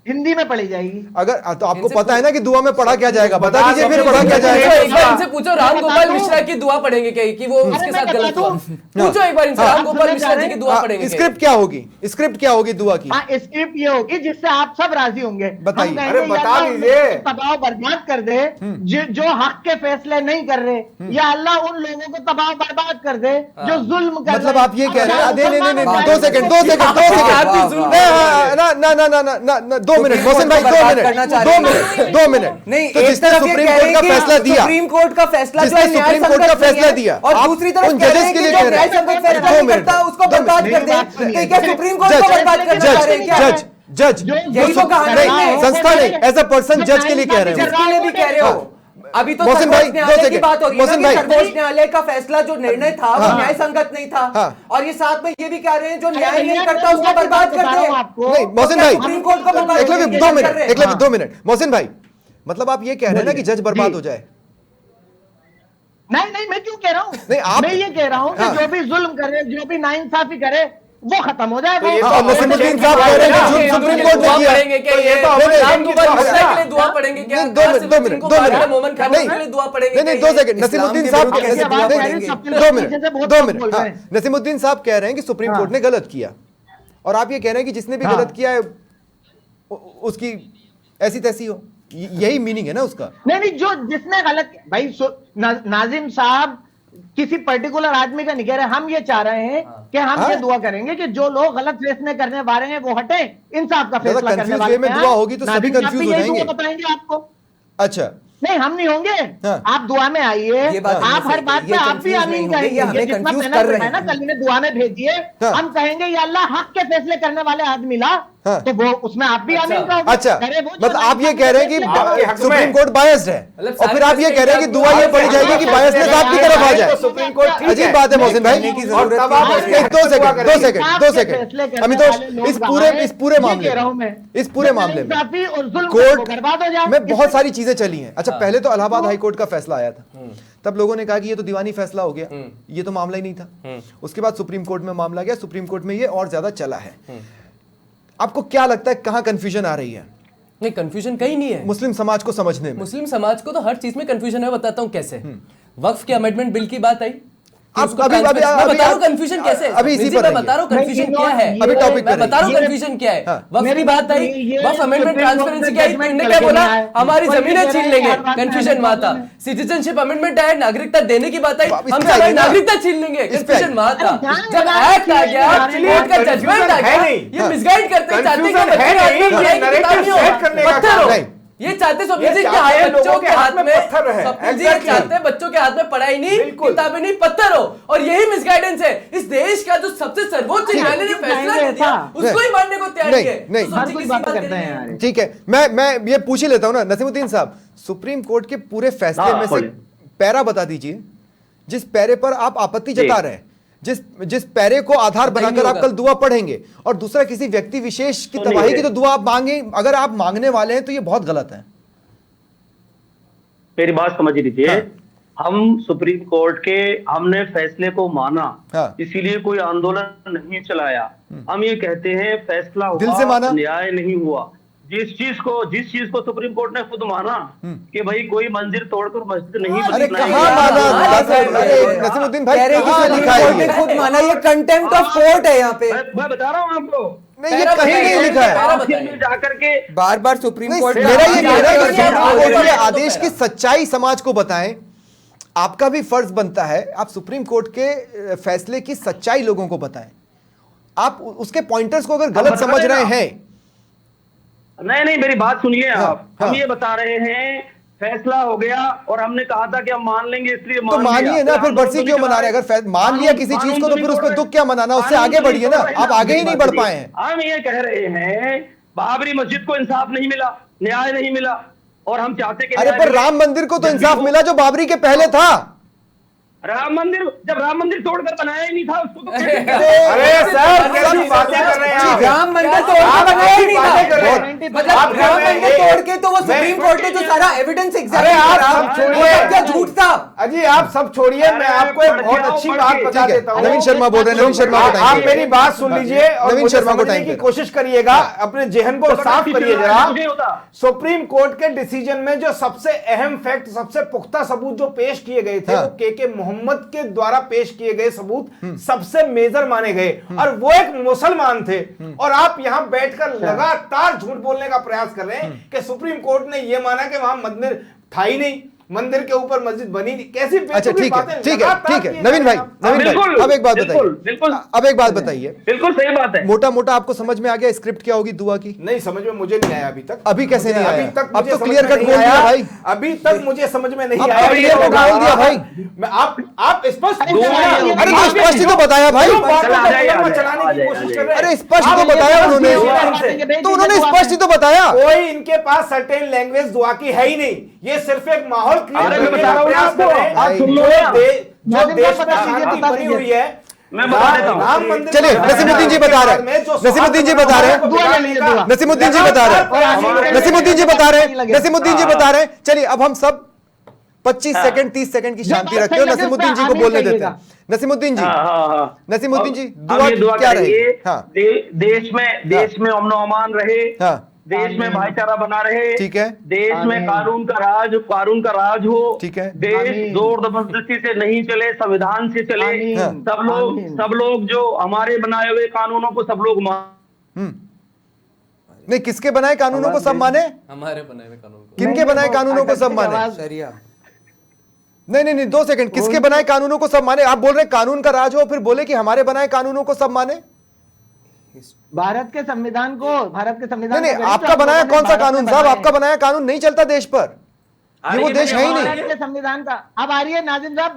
हिंदी में पढ़ी जाएगी। अगर तो आपको पता है ना कि दुआ में पढ़ा क्या जाएगा, बता दीजिए फिर पढ़ा क्या जाएगा। एक बार इनसे पूछो राम गोपाल मिश्रा की दुआ पढ़ेंगे क्या, कि वो उसके साथ गलत हुआ? पूछो एक बार इनसे, राम गोपाल मिश्रा जी की दुआ पढ़ेंगे। स्क्रिप्ट क्या होगी? स्क्रिप्ट क्या होगी दुआ की? स्क्रिप्ट ये होगी जिससे आप सब राजी होंगे। बताइए। अरे बता दीजिए। तबाह बर्बाद कर दे जो हक के फैसले नहीं कर रहे, या अल्लाह उन लोगों को तबाह बर्बाद कर दे जो जुल्म कर रहे। मतलब आप ये कह रहे हैं? नहीं 2 सेकंड, 2 मिनट, 2 मिनट मोहसिन भाई, 2 मिनट। नहीं, तो जिसने सुप्रीम कोर्ट का फैसला दिया, सुप्रीम कोर्ट का फैसला जिसने सुप्रीम कोर्ट का फैसला दिया, और दूसरी तरफ जजेस के लिए कह रहे हैं उसको बर्बाद कर दे, क्या सुप्रीम कोर्ट को बर्बाद करना चाह रहे हैं क्या? जज यही तो कहा नहीं, संस्था नहीं, एज अ पर्सन जज के लिए कह रहे हैं। जज के लिए भी कह रहे हो। अभी तो मोहसिन भाई, न्यायालय की बात हो रही है कि सर्वोच्च न्यायालय का फैसला जो निर्णय था वो न्याय संगत नहीं था। और ये साथ में ये भी कह रहे हैं जो न्याय नहीं करता उसको बर्बाद कर दे। नहीं मोहसिन भाई, सुप्रीम कोर्ट को बर्बाद एकलव्य 2 मिनट। मोहसिन भाई मतलब आप ये कह रहे हैं ना कि जज बर्बाद हो जाए? नहीं, मैं क्यों कह रहा हूँ? नहीं आप, मैं ये कह रहा हूँ कि जो भी जुल्म करे, जो भी नाइंसाफी करे, वो खत्म हो जाए। नसीमुद्दीन साहब कह रहे हैं कि सुप्रीम कोर्ट ने किया। पढ़ेंगे क्या? ये राम गोपाल मिश्रा के लिए दुआ पढ़ेंगे क्या? 2 मिनट, मोहम्मद खान के लिए दुआ पढ़ेंगे? नहीं 2 सेकंड। नसीमुद्दीन साहब 2 मिनट। नसीमुद्दीन साहब कह रहे हैं कि सुप्रीम कोर्ट ने गलत किया, और आप ये कह रहे हैं कि जिसने भी गलत किया है उसकी ऐसी तैसी हो। यही मीनिंग है ना उसका? नहीं, जो जिसने गलत, भाई नाजिम साहब किसी पर्टिकुलर आदमी का नहीं कह रहे। हम ये चाह रहे हैं कि हम ये दुआ करेंगे कि जो लोग गलत फैसले करने वाले हैं वो हटे, इंसाफ का फैसला करने वाले में दुआ होगी तो सभी कंफ्यूज हो जाएंगे। बताएंगे आपको। अच्छा नहीं, हम नहीं होंगे। आप दुआ में आइए, आप हर बात पे आप भी आमीन कहेंगे। जितना मेहनत है ना, कल इन्हें दुआ में भेजिए, हम कहेंगे या अल्लाह हक के फैसले करने वाले आदमी ला, तो वो उसमें आप भी आमीन कहोगे। अच्छा, मतलब आप ये कह रहे हैं कि सुप्रीम कोर्ट बायस्ड है, और फिर आप ये कह रहे हैं कि दुआ ये पड़ी जाएगी कि बायसनेस आपकी तरफ आ जाए। सुप्रीम कोर्ट अजीब बात है मोहसिन भाई। 2 सेकंड अमितोष, इस पूरे मामले में कोर्ट में बहुत सारी चीजें चली हैं। अच्छा, पहले तो इलाहाबाद हाई कोर्ट का फैसला आया था, तब लोगों ने कहा कि ये तो दीवानी फैसला हो गया, ये तो मामला ही नहीं था। उसके बाद सुप्रीम कोर्ट में मामला गया, सुप्रीम कोर्ट में ये और ज्यादा चला है। आपको क्या लगता है कहां कंफ्यूजन आ रही है? नहीं, कंफ्यूजन कहीं नहीं है। मुस्लिम समाज को समझने में, मुस्लिम समाज को तो हर चीज में कंफ्यूजन है। बताता हूं कैसे। वक्फ के अमेंडमेंट बिल की बात आई, कंफ्यूजन कैसे? अभी इसी पर बता रहा हूँ कंफ्यूजन क्या है। अभी टॉपिक पे बता रहा हूँ कंफ्यूजन क्या है। वक्फ की बात आई, वक्फ अमेंडमेंट ट्रांसपेरेंसी क्या है, इन्होंने क्या बोला, हमारी जमीनें छीन लेंगे, कंफ्यूजन वहां था। सिटीजनशिप अमेंडमेंट आया, नागरिकता देने की बात आई, हम हमारी नागरिकता छीन लेंगे, कंफ्यूजन वहां था। जब एक्ट आ गया, कोर्ट का जजमेंट आ गया, ये मिसगाइड करते चाहते हैं ये चाहते स्वप्निल जी के बच्चों के हाथ में, स्वप्निल जी चाहते हैं बच्चों के हाथ में पढ़ाई नहीं, किताबें नहीं, पत्थर हो। और यही मिसगाइडेंस है। इस देश का जो सबसे सर्वोच्च न्यायालय ने फैसला दिया उसको ही मानने को तैयार है। ठीक है, मैं ये पूछ ही लेता हूं ना नसीमुद्दीन साहब, सुप्रीम कोर्ट के पूरे फैसले में से पैरा बता दीजिए जिस पैरे पर आप आपत्ति जता रहे हैं, जिस पैरे को आधार बनाकर आप कल दुआ पढ़ेंगे, और दूसरा किसी व्यक्ति विशेष की तबाही की तो दुआ आप मांगे, अगर आप मांगने वाले हैं तो ये बहुत गलत है। मेरी बात समझ लीजिए। हम सुप्रीम कोर्ट के हमने फैसले को माना, इसीलिए कोई आंदोलन नहीं चलाया। हम ये कहते हैं फैसला हुआ, न्याय नहीं हुआ, जिस चीज को सुप्रीम कोर्ट ने खुद माना कि भाई कोई मंदिर तोड़कर मस्जिद नहीं अरे कहाँ माना? अरे नसीमुद्दीन भाई कहाँ लिखा है ये? खुद माना, ये कंटेम्प्ट ऑफ कोर्ट है यहाँ पे। मैं बता रहा हूँ आपको, नहीं ये कहीं नहीं लिखा है। जाकर के बार सुप्रीम कोर्ट मेरा ये कहना है कि सुप्रीम कोर्ट के आदेश की सच्चाई समाज को बताएं। आपका भी फर्ज बनता है आप सुप्रीम कोर्ट के फैसले की सच्चाई लोगों को बताएं। आप उसके पॉइंटर्स को अगर गलत समझ रहे हैं, नहीं मेरी बात सुनिए आप। हम ये बता रहे हैं फैसला हो गया और हमने कहा था कि हम मान लेंगे, इसलिए तो मानिए ना, फिर बरसी क्यों मना रहे? अगर मान लिया किसी चीज को तो फिर उसमें दुख क्या मनाना? उससे आगे बढ़िए ना, आप आगे ही नहीं बढ़ पाए हैं। हम ये कह रहे हैं बाबरी मस्जिद को इंसाफ नहीं मिला, न्याय नहीं मिला, और हम चाहते कि अरे पर राम मंदिर को तो इंसाफ मिला जो बाबरी के पहले था। राम मंदिर, जब राम मंदिर तोड़कर बनाया ही नहीं था उसको तो अरे सर कैसी बातें कर रहे हैं आप? राम मंदिर तोड़कर बनाया ही नहीं था, मतलब राम मंदिर तोड़ के तो वो सुप्रीम कोर्ट ने जो सारा एविडेंस अरे आप सब छोड़िए, क्या झूठ था। अजी आप सब छोड़िए, मैं आपको एक बहुत अच्छी बात बता देता हूँ। नवीन शर्मा बोल रहे हैं, नवीन शर्मा को आप मेरी बात सुन लीजिए और नवीन मुझे शर्मा को समझने की कोशिश करिएगा, अपने जहन को साफ करिए जरा। सुप्रीम कोर्ट के डिसीजन में जो सबसे अहम फैक्ट, सबसे पुख्ता सबूत जो पेश किए गए थे, वो के मोहम्मद के द्वारा पेश किए गए सबूत सबसे मेजर माने गए, और वो एक मुसलमान थे। और आप यहां बैठकर लगातार झूठ बोलने का प्रयास कर रहे हैं कि सुप्रीम कोर्ट ने यह माना कि वहां मंदिर था ही नहीं, मंदिर के ऊपर मस्जिद बनी नहीं। कैसी अच्छा ठीक है नवीन भाई, अब एक बात बताइए, अब एक बात बताइए। बिल्कुल सही बात है। मोटा मोटा आपको समझ में आ गया स्क्रिप्ट क्या होगी दुआ की? नहीं समझ में मुझे नहीं आया अभी तक। अभी कैसे नहीं आया? अभी तक अब तो क्लियर कट बोल दिया भाई। अभी तक मुझे समझ में नहीं आया, क्लियर कट बोल दिया भाई। आप स्पष्ट, अरे तो स्पष्ट ही तो बताया भाई, चलाने की कोशिश कर रहे हैं। अरे स्पष्ट ही तो बताया उन्होंने, तो उन्होंने स्पष्ट ही तो बताया। कोई इनके पास सर्टेन लैंग्वेज दुआ की है ही नहीं, ये सिर्फ एक माहौल क्रिएट करने का प्रयास कर रहे हैं। जो देश में शांति बनी हुई है, मैं बता देता हूं। राम मंदिर, चलिए नसीमुद्दीन जी बता रहे हैं, नसीमुद्दीन जी बता रहे हैं, नसीमुद्दीन जी बता रहे हैं, नसीमुद्दीन जी बता रहे हैं, नसीमुद्दीन जी बता रहे हैं। चलिए अब हम सब 25 सेकंड 30 सेकंड की शांति रखते हो, नसीमुद्दीन जी को बोलने देते हैं। नसीमुद्दीन जी, नसीमुद्दीन जी दुआ क्या रहेगी? देश में अमन अमान रहे, देश में भाईचारा बना रहे, ठीक है, देश में कानून का राज हो, ठीक है, देश जोर जबरदस्ती से नहीं चले, संविधान से चले। सब लोग जो हमारे बनाए हुए कानूनों को सब लोग नहीं, किसके बनाए कानूनों को सब माने? हमारे बनाए हुए कानून को। किनके बनाए कानूनों को सब माने? नहीं 2 सेकंड, किसके बनाए कानूनों को सब माने? आप बोल रहे कानून का राज हो, फिर बोले कि हमारे बनाए कानूनों को सब माने। भारत के संविधान नहीं, आपका बनाया कौन सा कानून साहब? आपका बनाया कानून नहीं चलता देश पर, ये वो देश है ही नहीं। भारत के संविधान का अब आ रही है नाजिम साहब,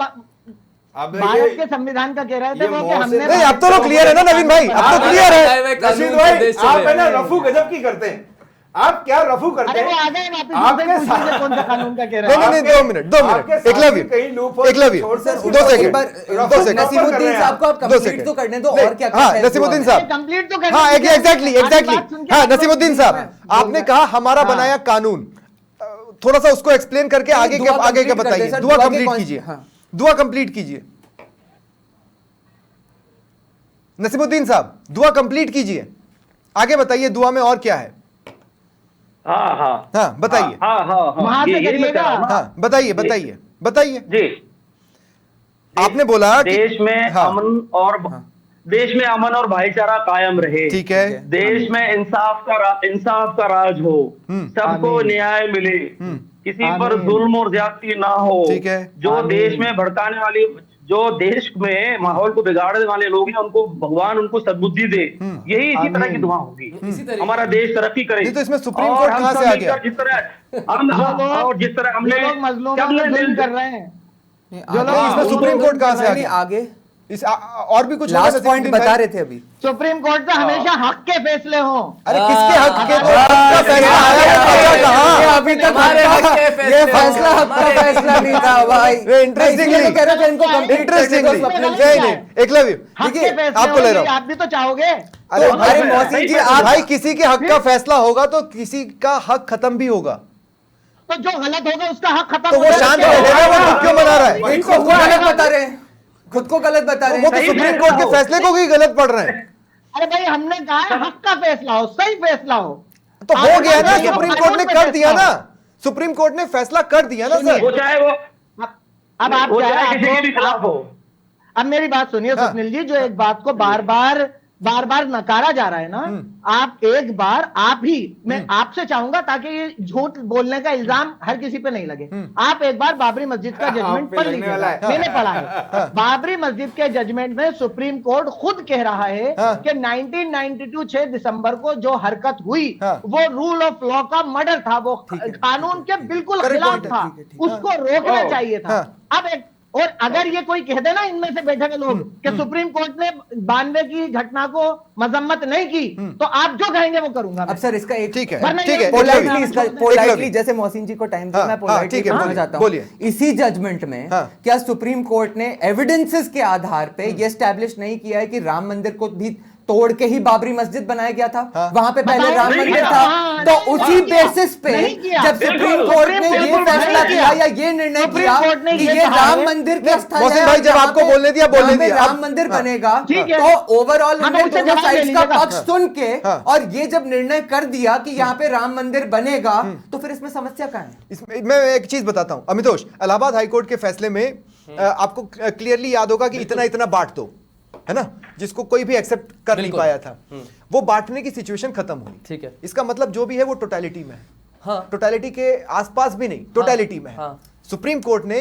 भारत के संविधान का कह रहे थे वो कि हमने नहीं, अब तो क्लियर है ना नवीन भाई, अब तो क्लियर है। रशीद भाई आप है ना रफू गजब की करते हैं, आप क्या रफू करते हैं? आपके साथ कौन सा कानून का कह रहे हैं? नहीं 2 मिनट एकलव्य 2 सेकंड, नसीमुद्दीन साहब को आप कंप्लीट तो करने दो, और क्या? हाँ नसीमुद्दीन साहब, कंप्लीट तो हाँ एग्जैक्टली। हाँ नसीमुद्दीन साहब, आपने कहा हमारा बनाया कानून, थोड़ा सा उसको एक्सप्लेन करके आगे क्या बताइए। दुआ कंप्लीट कीजिए, दुआ कंप्लीट कीजिए नसीमुद्दीन साहब, दुआ कंप्लीट कीजिए, आगे बताइए दुआ में और क्या है? हाँ बताइए। हाँ बताइए जी। आपने बोला देश में अमन और भाईचारा कायम रहे, ठीक है, देश में इंसाफ का राज हो, सबको न्याय मिले, किसी पर जुल्म और ज्यादती ना हो, ठीक है, जो देश में भड़काने वाली, जो देश में माहौल को बिगाड़ने वाले लोग हैं, उनको भगवान उनको सद्बुद्धि दे। यही इसी तरह की दुआ होगी, हमारा देश तरक्की करे। तो इसमें सुप्रीम कोर्ट कहां से आ गया? जिस तरह हमने मजलूम कर रहे हैं, इसमें सुप्रीम कोर्ट कहां से आ गया? आगे और भी कुछ लास्ट पॉइंट बता रहे थे अभी। सुप्रीम कोर्ट तो हमेशा हक के फैसले हो। अरे किसके हक के? तो हक का फैसला आया कहां? अभी तक हमारे हक के फैसले, ये फैसला हक का फैसला नहीं था भाई। इंटरेस्टिंगली कह रहे थे इनको नहीं एकलव्य, देखिए आपको ले रहा हूं, आप भी तो चाहोगे। अरे भाई मौसी जी, आप भाई किसी के हक का फैसला होगा तो किसी का हक खत्म भी होगा, तो जो गलत होगा उसका हक खत्म। तो वो शांत रहेगा, वो क्यों मना रहा है? इनको गलत बता रहे हैं, खुद को गलत बता रहे हैं। वो तो सुप्रीम कोर्ट के फैसले को भी गलत पढ़ रहे हैं। अरे भाई हमने कहा हक का फैसला हो, सही फैसला हो। तो हो गया ना, सुप्रीम कोर्ट ने कर दिया ना, सुप्रीम कोर्ट ने फैसला कर दिया ना सर। वो चाहे वो अब आप किसी के भी खिलाफ हो। अब मेरी बात सुनिए स्वप्निल जी, जो एक बात को बार बार नकारा जा रहा है ना, आप एक बार आप ही, मैं आपसे चाहूंगा ताकि ये झूठ बोलने का इल्जाम हर किसी पे नहीं लगे, आप एक बार बाबरी मस्जिद का जजमेंट पढ़ लीजिएगा। मैंने पढ़ा है बाबरी मस्जिद के जजमेंट में सुप्रीम कोर्ट खुद कह रहा है कि 1992 6 दिसंबर को जो हरकत हुई वो रूल ऑफ लॉ का मर्डर था, वो कानून के बिल्कुल खिलाफ था, उसको रोकना चाहिए था। अब एक और अगर ये कोई कह देना इनमें से बैठे हुए लोग कि सुप्रीम कोर्ट ने 92 की घटना को मजम्मत नहीं की, तो आप जो कहेंगे वो करूंगा। अब सर इसका एक ठीक है पोलाइटली जैसे मोहसिन जी को टाइम दिया, मैं पोलाइटली कहना चाहता हूं, इसी जजमेंट में क्या सुप्रीम कोर्ट ने एविडेंसेस के आधार पे ये एस्टैब्लिश नहीं किया है कि राम मंदिर को भी तोड़ के ही बाबरी मस्जिद बनाया गया था? वहां पे पहले राम मंदिर था, तो उसी बेसिस पे जब सुप्रीम कोर्ट ने ये फैसला किया या ये निर्णय किया कि ये राम मंदिर के स्थल है, भाई जब आपको बोलने दिया राम मंदिर बनेगा, तो ओवरऑल हमने दोनों साइड का पक्ष सुन के और ये जब निर्णय कर दिया कि यहाँ पे राम मंदिर बनेगा, तो फिर इसमें समस्या क्या है? मैं एक चीज बताता हूं अमितोष, इलाहाबाद हाईकोर्ट के फैसले में आपको क्लियरली याद होगा कि इतना बांट दो, है ना, जिसको कोई भी एक्सेप्ट कर नहीं पाया था, वो बांटने की सिचुएशन खत्म हुई। ठीक है, इसका मतलब जो भी है वो टोटलिटी में है। हाँ, टोटलिटी के आसपास भी नहीं, टोटलिटी में है। हाँ, सुप्रीम कोर्ट ने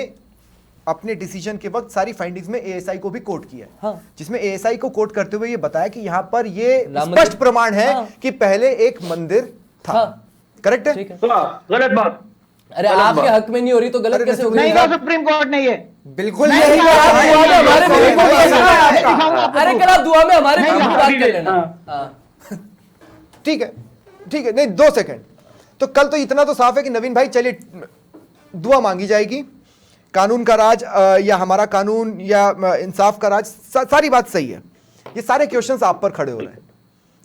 अपने डिसीजन के वक्त सारी फाइंडिंग्स में एएसआई को भी कोट किया है, हाँ, जिसमें एएसआई को कोट करते हुए ये बताया कि यहां पर ये स्पष्ट प्रमाण है कि पहले एक मंदिर था। करेक्ट है? गलत बात। अरे आपके हक में नहीं हो रही तो गलत कैसे होगी? नहीं, सुप्रीम कोर्ट ने ये बिल्कुल अरे कल आप दुआ में हमारे बात कर लेना। ठीक है, नहीं 2 सेकंड, तो कल तो इतना तो साफ है कि नवीन भाई चलिए दुआ मांगी जाएगी, कानून का राज या हमारा कानून या इंसाफ का राज, सारी बात सही है। ये सारे क्वेश्चंस आप पर खड़े हो रहे हैं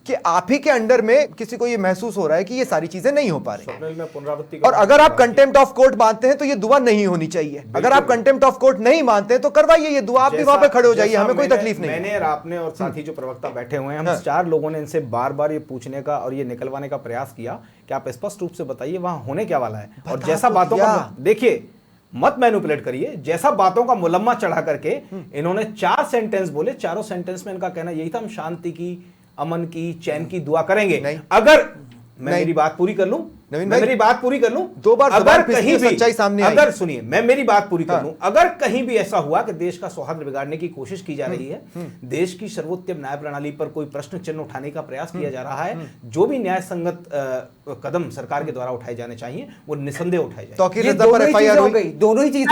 कि आप ही के अंडर में किसी को ये महसूस हो रहा है कि ये सारी चीजें नहीं हो पा रही, और अगर आप कंटेम्प्ट ऑफ कोर्ट मानते हैं तो ये दुआ नहीं होनी चाहिए। अगर आप कंटेम्प्ट ऑफ कोर्ट नहीं मानते हैं तो करवाइए ये दुआ, आप भी वहां पे खड़े हो जाइए, हमें कोई तकलीफ नहीं। मैंने और आपने और साथी जो प्रवक्ता बैठे हुए हैं, हम 4 लोगों ने इनसे बार बार ये पूछने का और ये निकलवाने का प्रयास किया कि आप स्पष्ट रूप से बताइए वहां होने क्या वाला है, और जैसा बातों का देखिए, मत मैनिपुलेट करिए, जैसा बातों का मुलम्मा चढ़ा करके इन्होंने 4 सेंटेंस बोले, चारों सेंटेंस में इनका कहना यही था हम शांति की, अमन की, चैन की दुआ करेंगे। अगर मैं मेरी बात पूरी कर लूं, मेरी बात पूरी कर लूं, 2 बार अगर कहीं भी सच्चाई सामने आई, अगर सुनिए मैं मेरी बात पूरी कर लूं, अगर कहीं भी ऐसा हुआ कि देश का सौहार्द बिगाड़ने की कोशिश की जा रही है, देश की सर्वोच्च न्याय प्रणाली पर कोई प्रश्न चिन्ह उठाने का प्रयास किया जा रहा है, जो भी न्याय संगत कदम सरकार के द्वारा उठाए जाने चाहिए वो निसंदेह उठाए जाए। तौकीर रज़ा पर एफआईआर हो गई, दोनों ही चीजें,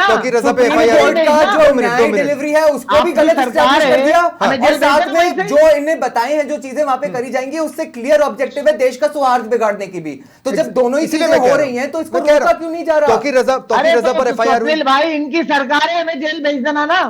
तौकीर रज़ा पे एफआईआर का जो न्याय डिलीवरी है उसको भी गलत एस्टैब्लिश कर दिया, और साथ में जो इन्हें बताए हैं जो चीजें वहां पे करी जाएंगी उससे क्लियर ऑब्जेक्टिव है देश का सौहार्द बिगाड़ने की भी। तो जब दोनों ही चीजें हो रही हैं तो इसको रोका क्यों नहीं जा रहा? तौकीर रज़ा पर एफआईआर हुई भाई, इनकी सरकार है, हमें जेल भेज देना ना।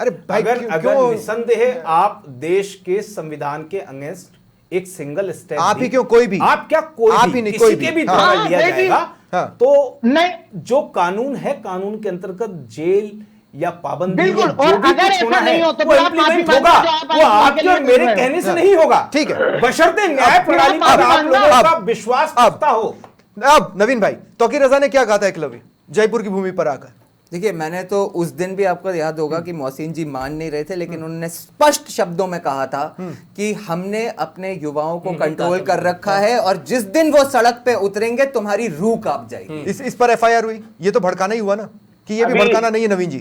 अरे भाई, अगर निसंदेह आप देश के संविधान के अगेंस्ट एक सिंगल स्टेप, आप ही क्यों, कोई भी, आप क्या कोई आप ही नहीं, कोई के भी द्वारा लिया जाएगा, तो नहीं, जो कानून है, कानून के अंतर्गत जेल या पाबंदी, बिल्कुल, और अगर ऐसा नहीं हो तो वो इम्प्लीमेंट होगा, वो आपके और मेरे कहने से नहीं होगा। ठीक है, बशर्ते न्याय प्रणाली पर आप लोगों का विश्वास पुख्ता हो। अब नवीन भाई, तौकीर रज़ा ने क्या कहा था एकलव्य जयपुर की भूमि पर आकर? देखिए, मैंने तो उस दिन भी आपको याद होगा कि मोहसिन जी मान नहीं रहे थे, लेकिन उन्होंने स्पष्ट शब्दों में कहा था कि हमने अपने युवाओं को कंट्रोल कर रखा है और जिस दिन वो सड़क पे उतरेंगे तुम्हारी रूह कांप जाएगी। इस पर एफआईआर हुई, ये तो भड़काना ही हुआ ना, कि ये भी भड़काना नहीं है नवीन जी।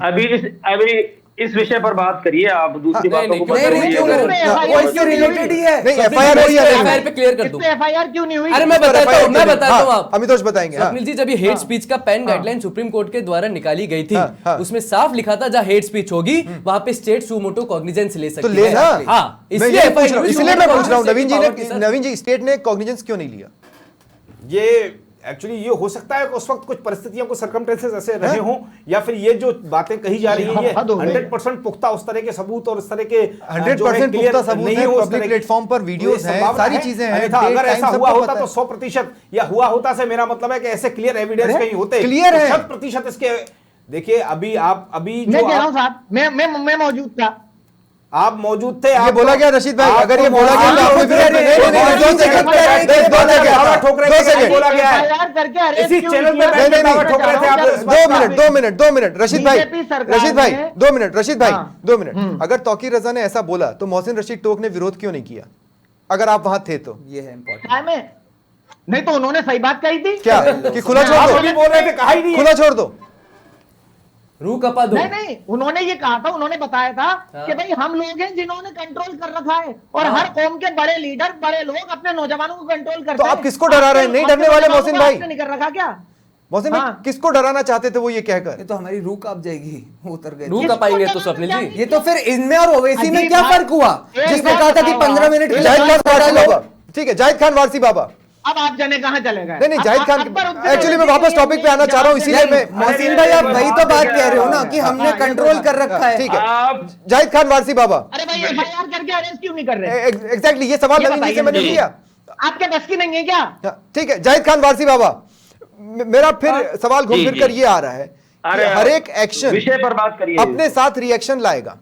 अभी इस विषय पर बात करिए, आप दूसरी बातों को रिलेटेड ही है। नहीं, एफआईआर हुई है, एफआईआर पे क्लियर कर दूं। एफआईआर क्यों नहीं हुई? अरे मैं बताता हूं आप अमितोष बताएंगे। स्वप्निल जी, जब ये हेट स्पीच का पैन गाइडलाइन सुप्रीम कोर्ट के द्वारा निकाली गई थी, उसमें साफ लिखा था जहां हेट स्पीच होगी वहां पे स्टेट सुमोटो कॉग्निजेंस ले सकती है। तो लेना, हाँ, इसलिए मैं पूछ रहा हूं नवीन जी स्टेट ने कॉग्निजेंस क्यों नहीं लिया? ये एक्चुअली ये हो सकता है कि उस वक्त कुछ परिस्थितियों को सर्कमस्टेंसेस ऐसे रहे हों, या फिर ये जो बातें कही जा रही हैं ये 100% पुख्ता उस तरह के सबूत और इस तरह के 100% पुख्ता सबूत नहीं हो, पब्लिक प्लेटफॉर्म पर वीडियोस हैं, सारी चीजें हैं। अगर ऐसा हुआ होता तो 100% या हुआ होता से मेरा मतलब है कि ऐसे क्लियर एविडेंस कहीं होते, क्लियर है 100% इसके। देखिए अभी आप, अभी मैं कह रहा हूं साहब, मैं मौजूद था, आप मौजूद थे। ये बोला गया रशीद भाई, अगर ये बोला गया तो आपको इसी चैनल में 2 मिनट रशीद भाई 2 मिनट। अगर तौकीर रजा ने ऐसा बोला तो मोहसिन रशीद टोक ने विरोध क्यों नहीं किया, अगर आप वहां थे तो? ये है इंपॉर्टेंट। नहीं तो उन्होंने सही बात कही थी क्या कि खुला छोड़ दो? बोल रहे थे, कहा ही नहीं, खुला छोड़ दो, रू कपा दो। नहीं, उन्होंने ये कहा था, उन्होंने बताया था कि भाई हम लोग हैं जिन्होंने कंट्रोल कर रखा है, और हर कौम के बड़े लीडर, बड़े लोग अपने नौजवानों को कंट्रोल करते हैं। तो आप किसको डरा रहे हैं? नहीं डरने वाले मोहसिन भाई नहीं कर रखा क्या? मोहसिन भाई किसको डराना चाहते थे वो ये कहकर? ये तो हमारी रूह कांप जाएगी, उतर गए। रूह कपाएंगे तो स्वप्निल जी। ये तो फिर इनमें और ओवैसी में क्या फर्क हुआ, जिसने कहा था कि 15 मिनट ठीक है, जाहिद खान वारसी बाबा, अब आप जाने कहाँ चले गए? नहीं जाहिद खान, एक्चुअली मैं वापस टॉपिक पे आना चाह रहा हूँ, इसीलिए मैं। मोहसिन भाई आप वही तो बात कह रहे हो ना कि हमने कंट्रोल कर रखा है। ठीक है, जाहिद खान वारसी बाबा, अरे भाई एफआईआर करके अरेस्ट क्यों नहीं कर रहे? एग्जैक्टली ये सवाल नवीन जी से मैंने किया। आपके बस की नहीं है क्या? ठीक है, जाहिद खान वारसी बाबा, मेरा फिर सवाल घूम फिर कर ये आ रहा है कि हर एक एक्शन विषय पर बात करिए, अपने साथ रिएक्शन लाएगा।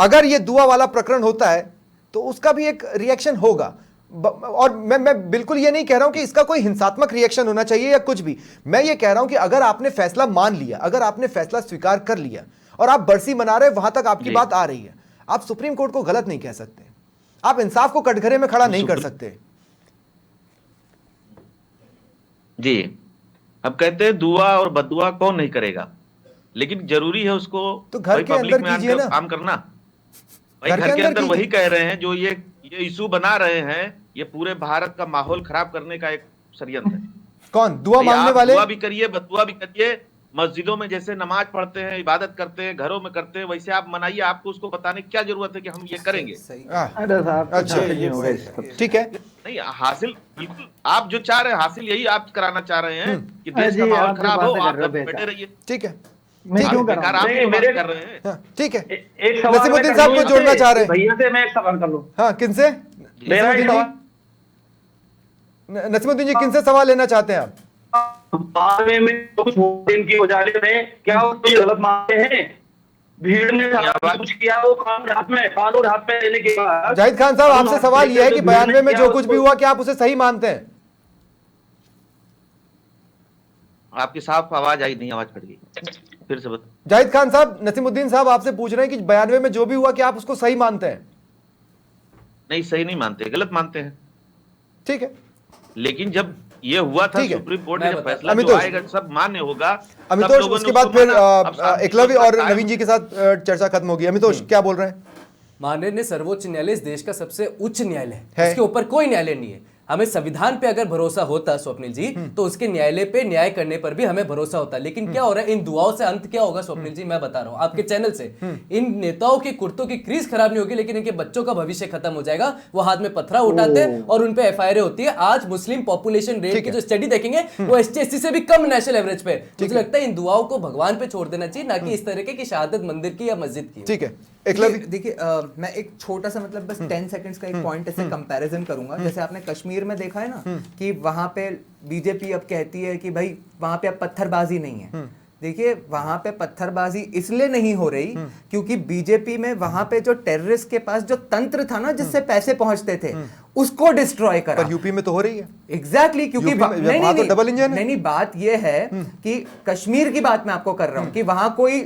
अगर ये दुआ वाला प्रकरण होता है तो उसका भी एक रिएक्शन होगा, और मैं बिल्कुल ये नहीं कह रहा हूं कि इसका कोई हिंसात्मक रिएक्शन होना चाहिए या कुछ भी। मैं ये कह रहा हूं कि अगर आपने फैसला मान लिया, अगर आपने फैसला स्वीकार कर लिया और आप बरसी मना रहे, वहां तक आपकी बात आ रही है, आप सुप्रीम कोर्ट को गलत नहीं कह सकते, आप इंसाफ को कटघरे में खड़ा नहीं कर सकते। जी, अब कहते हैं दुआ और बदुआ कौन नहीं करेगा, लेकिन जरूरी है उसको तो घर के अंदर कीजिए ना काम करना। भाई घर के अंदर वही कह रहे हैं जो ये इशू बना रहे हैं, ये पूरे भारत का माहौल खराब करने का एक षड्यंत्र है। कौन? दुआ मांगने वाले? दुआ भी करिए, बदुआ भी करिए, मस्जिदों में जैसे नमाज पढ़ते हैं, इबादत करते हैं, घरों में करते हैं, वैसे आप मनाइए। आपको उसको बताने की क्या जरूरत है कि हम ये करेंगे? अच्छा, ठीक है, नहीं हासिल बिल्कुल आप जो चाह रहे हैं, हासिल यही आप कराना चाह रहे हैं कि देश का माहौल खराब हो, आप बैठे रहिए। ठीक है, मैं क्यों कर आप ये बात कर रहे हैं? ठीक है। एक नसीमुद्दीन साहब को जोड़ना चाह रहे हैं भैया से, मैं एक सवाल कर लूं। हाँ, किनसे? नसीमुद्दीन जी किनसे सवाल लेना चाहते हैं आप? में कुछ इनकी उजाले में क्या गलत मानते हैं? भीड़ ने कुछ किया, वो कानून हाथ में लेने के बाद। जाहिद खान साहब, आपसे सवाल यह है कि 92 में जो कुछ भी हुआ, क्या आप उसे सही मानते हैं? आपकी साफ आवाज आई नहीं, आवाज कट गई, फिर से बता। जाहिद खान साहब, नसीमुद्दीन साहब आपसे पूछ रहे हैं कि 92 में जो भी हुआ, क्या आप उसको सही मानते हैं? नहीं, सही नहीं मानते, गलत मानते हैं। ठीक है, लेकिन जब ये हुआ था, सुप्रीम कोर्ट ने फैसला जो आएगा सब मान्य होगा। अमितोष, उसके बाद फिर एकलव्य और नवीन जी के साथ चर्चा खत्म होगी। अमितोष क्या बोल रहे हैं? माननीय सर्वोच्च न्यायालय इस देश का सबसे उच्च न्यायालय है, इसके ऊपर कोई न्यायालय नहीं है। हमें संविधान पे अगर भरोसा होता स्वप्निल जी, तो उसके न्यायालय पे न्याय करने पर भी हमें भरोसा होता। लेकिन क्या हो रहा है, इन दुआओं से अंत क्या होगा स्वप्निल जी? मैं बता रहा हूं आपके चैनल से, इन नेताओं के कुर्तों की क्रीज खराब नहीं होगी, लेकिन इनके बच्चों का भविष्य खत्म हो जाएगा। वो हाथ में पत्थरा उठाते हैं और उन पे एफआईआर होती है। आज मुस्लिम पॉपुलेशन रेट की जो स्टडी देखेंगे, वो ST/SC से भी कम नेशनल एवरेज पे। मुझे लगता है इन दुआओं को भगवान पे छोड़ देना चाहिए, ना कि इस तरीके की शहादत मंदिर की या मस्जिद की। ठीक है, देखिए मैं एक छोटा सा मतलब बस 10 सेकंड्स का एक पॉइंट ऐसे कंपैरिजन करूंगा। जैसे आपने कश्मीर में देखा है ना कि वहां पे बीजेपी अब कहती है कि भाई वहां पे अब पत्थरबाजी नहीं है। देखिए वहां पे पत्थरबाजी इसलिए नहीं हो रही क्योंकि बीजेपी में वहां पे जो टेररिस्ट के पास जो तंत्र था ना, जिससे पैसे पहुंचते थे, उसको डिस्ट्रॉय करा। पर यूपी में तो हो रही है। एग्जैक्टली क्योंकि नहीं, डबल इंजन नहीं, बात ये है कि कश्मीर की बात मैं आपको कर रहा हूं कि वहां कोई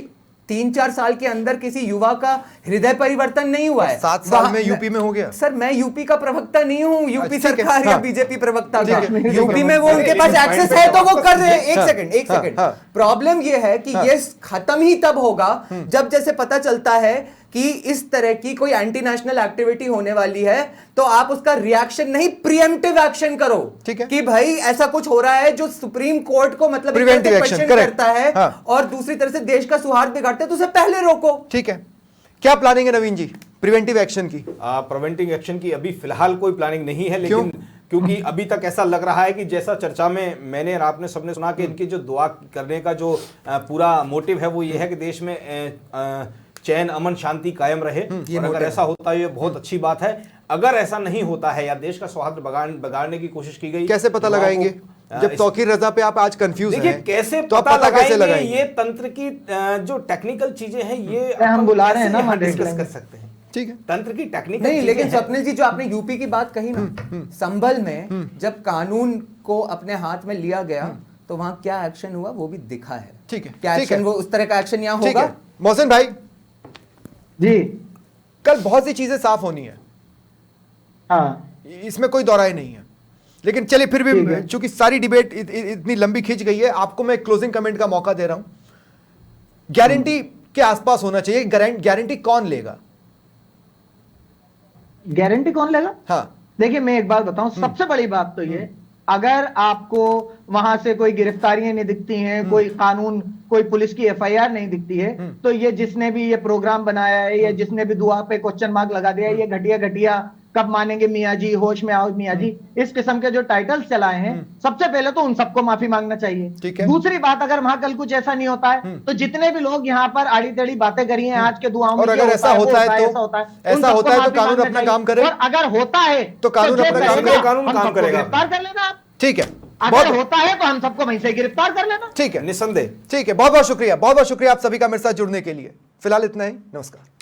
3-4 साल के अंदर किसी युवा का हृदय परिवर्तन नहीं हुआ है। 7 साल में यूपी में हो गया। सर मैं यूपी का प्रवक्ता नहीं हूँ, यूपी सरकार या बीजेपी प्रवक्ता का। है। यूपी में वो उनके पास एक्सेस है तो वो कर रहे हैं। एक सेकंड प्रॉब्लम ये है कि ये खत्म ही तब होगा जब जैसे पता चलता है कि इस तरह की कोई एंटी नेशनल एक्टिविटी होने वाली है, तो आप उसका रिएक्शन नहीं, प्रिएम्प्टिव एक्शन करो। ठीक है कि भाई ऐसा कुछ हो रहा है जो सुप्रीम कोर्ट को मतलब प्रिवेंटिव एक्शन करता है और दूसरी तरह से देश का सौहार्द बिगाड़ता है, तो उसे पहले रोको। ठीक है, क्या प्लानिंग है नवीन जी प्रिवेंटिव एक्शन की? प्रिवेंटिव एक्शन की अभी फिलहाल कोई प्लानिंग नहीं है, लेकिन क्योंकि अभी तक ऐसा लग रहा है कि जैसा चर्चा में मैंने और आपने सबने सुना कि इनकी जो दुआ करने का जो पूरा मोटिव है वो ये है कि देश में चैन अमन शांति कायम रहे। और अगर ऐसा होता है ये बहुत अच्छी बात है। अगर ऐसा नहीं होता है या देश का सौहार्द बिगाड़ने की कोशिश की गई, कैसे पता लगाएंगे? जब तौकीर रजा पे आप आज कंफ्यूज हैं, देखिए कैसे तो पता कैसे लगाएंगे? ये तंत्र की जो टेक्निकल चीजें हैं ये हम बुला रहे हैं ना, डिस्कस कर सकते हैं। ठीक है, तंत्र की टेक्निक नहीं, लेकिन स्वप्निल जी जो आपने यूपी की बात कही ना, संभल में जब कानून को अपने हाथ में लिया गया तो वहां क्या एक्शन हुआ वो भी दिखा है। ठीक है, क्या एक्शन, वो उस तरह का एक्शन यहाँ होगा? मोहसिन भाई जी, कल बहुत सी चीजें साफ होनी है, हाँ, इसमें कोई दौराई नहीं है, लेकिन चलिए फिर भी चूंकि सारी डिबेट इतनी लंबी खिंच गई है, आपको मैं क्लोजिंग कमेंट का मौका दे रहा हूं। गारंटी के आसपास होना चाहिए, गारंटी कौन लेगा? गारंटी कौन लेगा? हाँ, देखिए मैं एक बात बताऊं, सबसे बड़ी बात तो ये, अगर आपको वहां से कोई गिरफ्तारियां नहीं दिखती हैं, कोई कानून, कोई पुलिस की एफआईआर नहीं दिखती है, तो ये जिसने भी ये प्रोग्राम बनाया है या जिसने भी दुआ पे क्वेश्चन मार्क लगा दिया है, ये घटिया घटिया कब मानेंगे मियाँ जी, होश में आओ मियाँ जी, इस किस्म के जो टाइटल्स चलाए हैं, सबसे पहले तो उन सबको माफी मांगना चाहिए। दूसरी बात, अगर वहां कल कुछ ऐसा नहीं होता है तो जितने भी लोग यहाँ पर आड़ी टेढ़ी बातें करी हैं आज के दुआओं में, और अगर ऐसा होता है तो कानून अपना काम करे, और अगर होता है तो कानून अपना काम करे, कानून काम करेगा। गिरफ्तार कर लेना आप, ठीक है, अगर होता है तो हम सबको वहीं से गिरफ्तार कर लेना, ठीक है, निस्संदेह। ठीक है, बहुत बहुत शुक्रिया, बहुत बहुत शुक्रिया आप सभी का मेरे साथ जुड़ने के लिए। फिलहाल इतना ही, नमस्कार।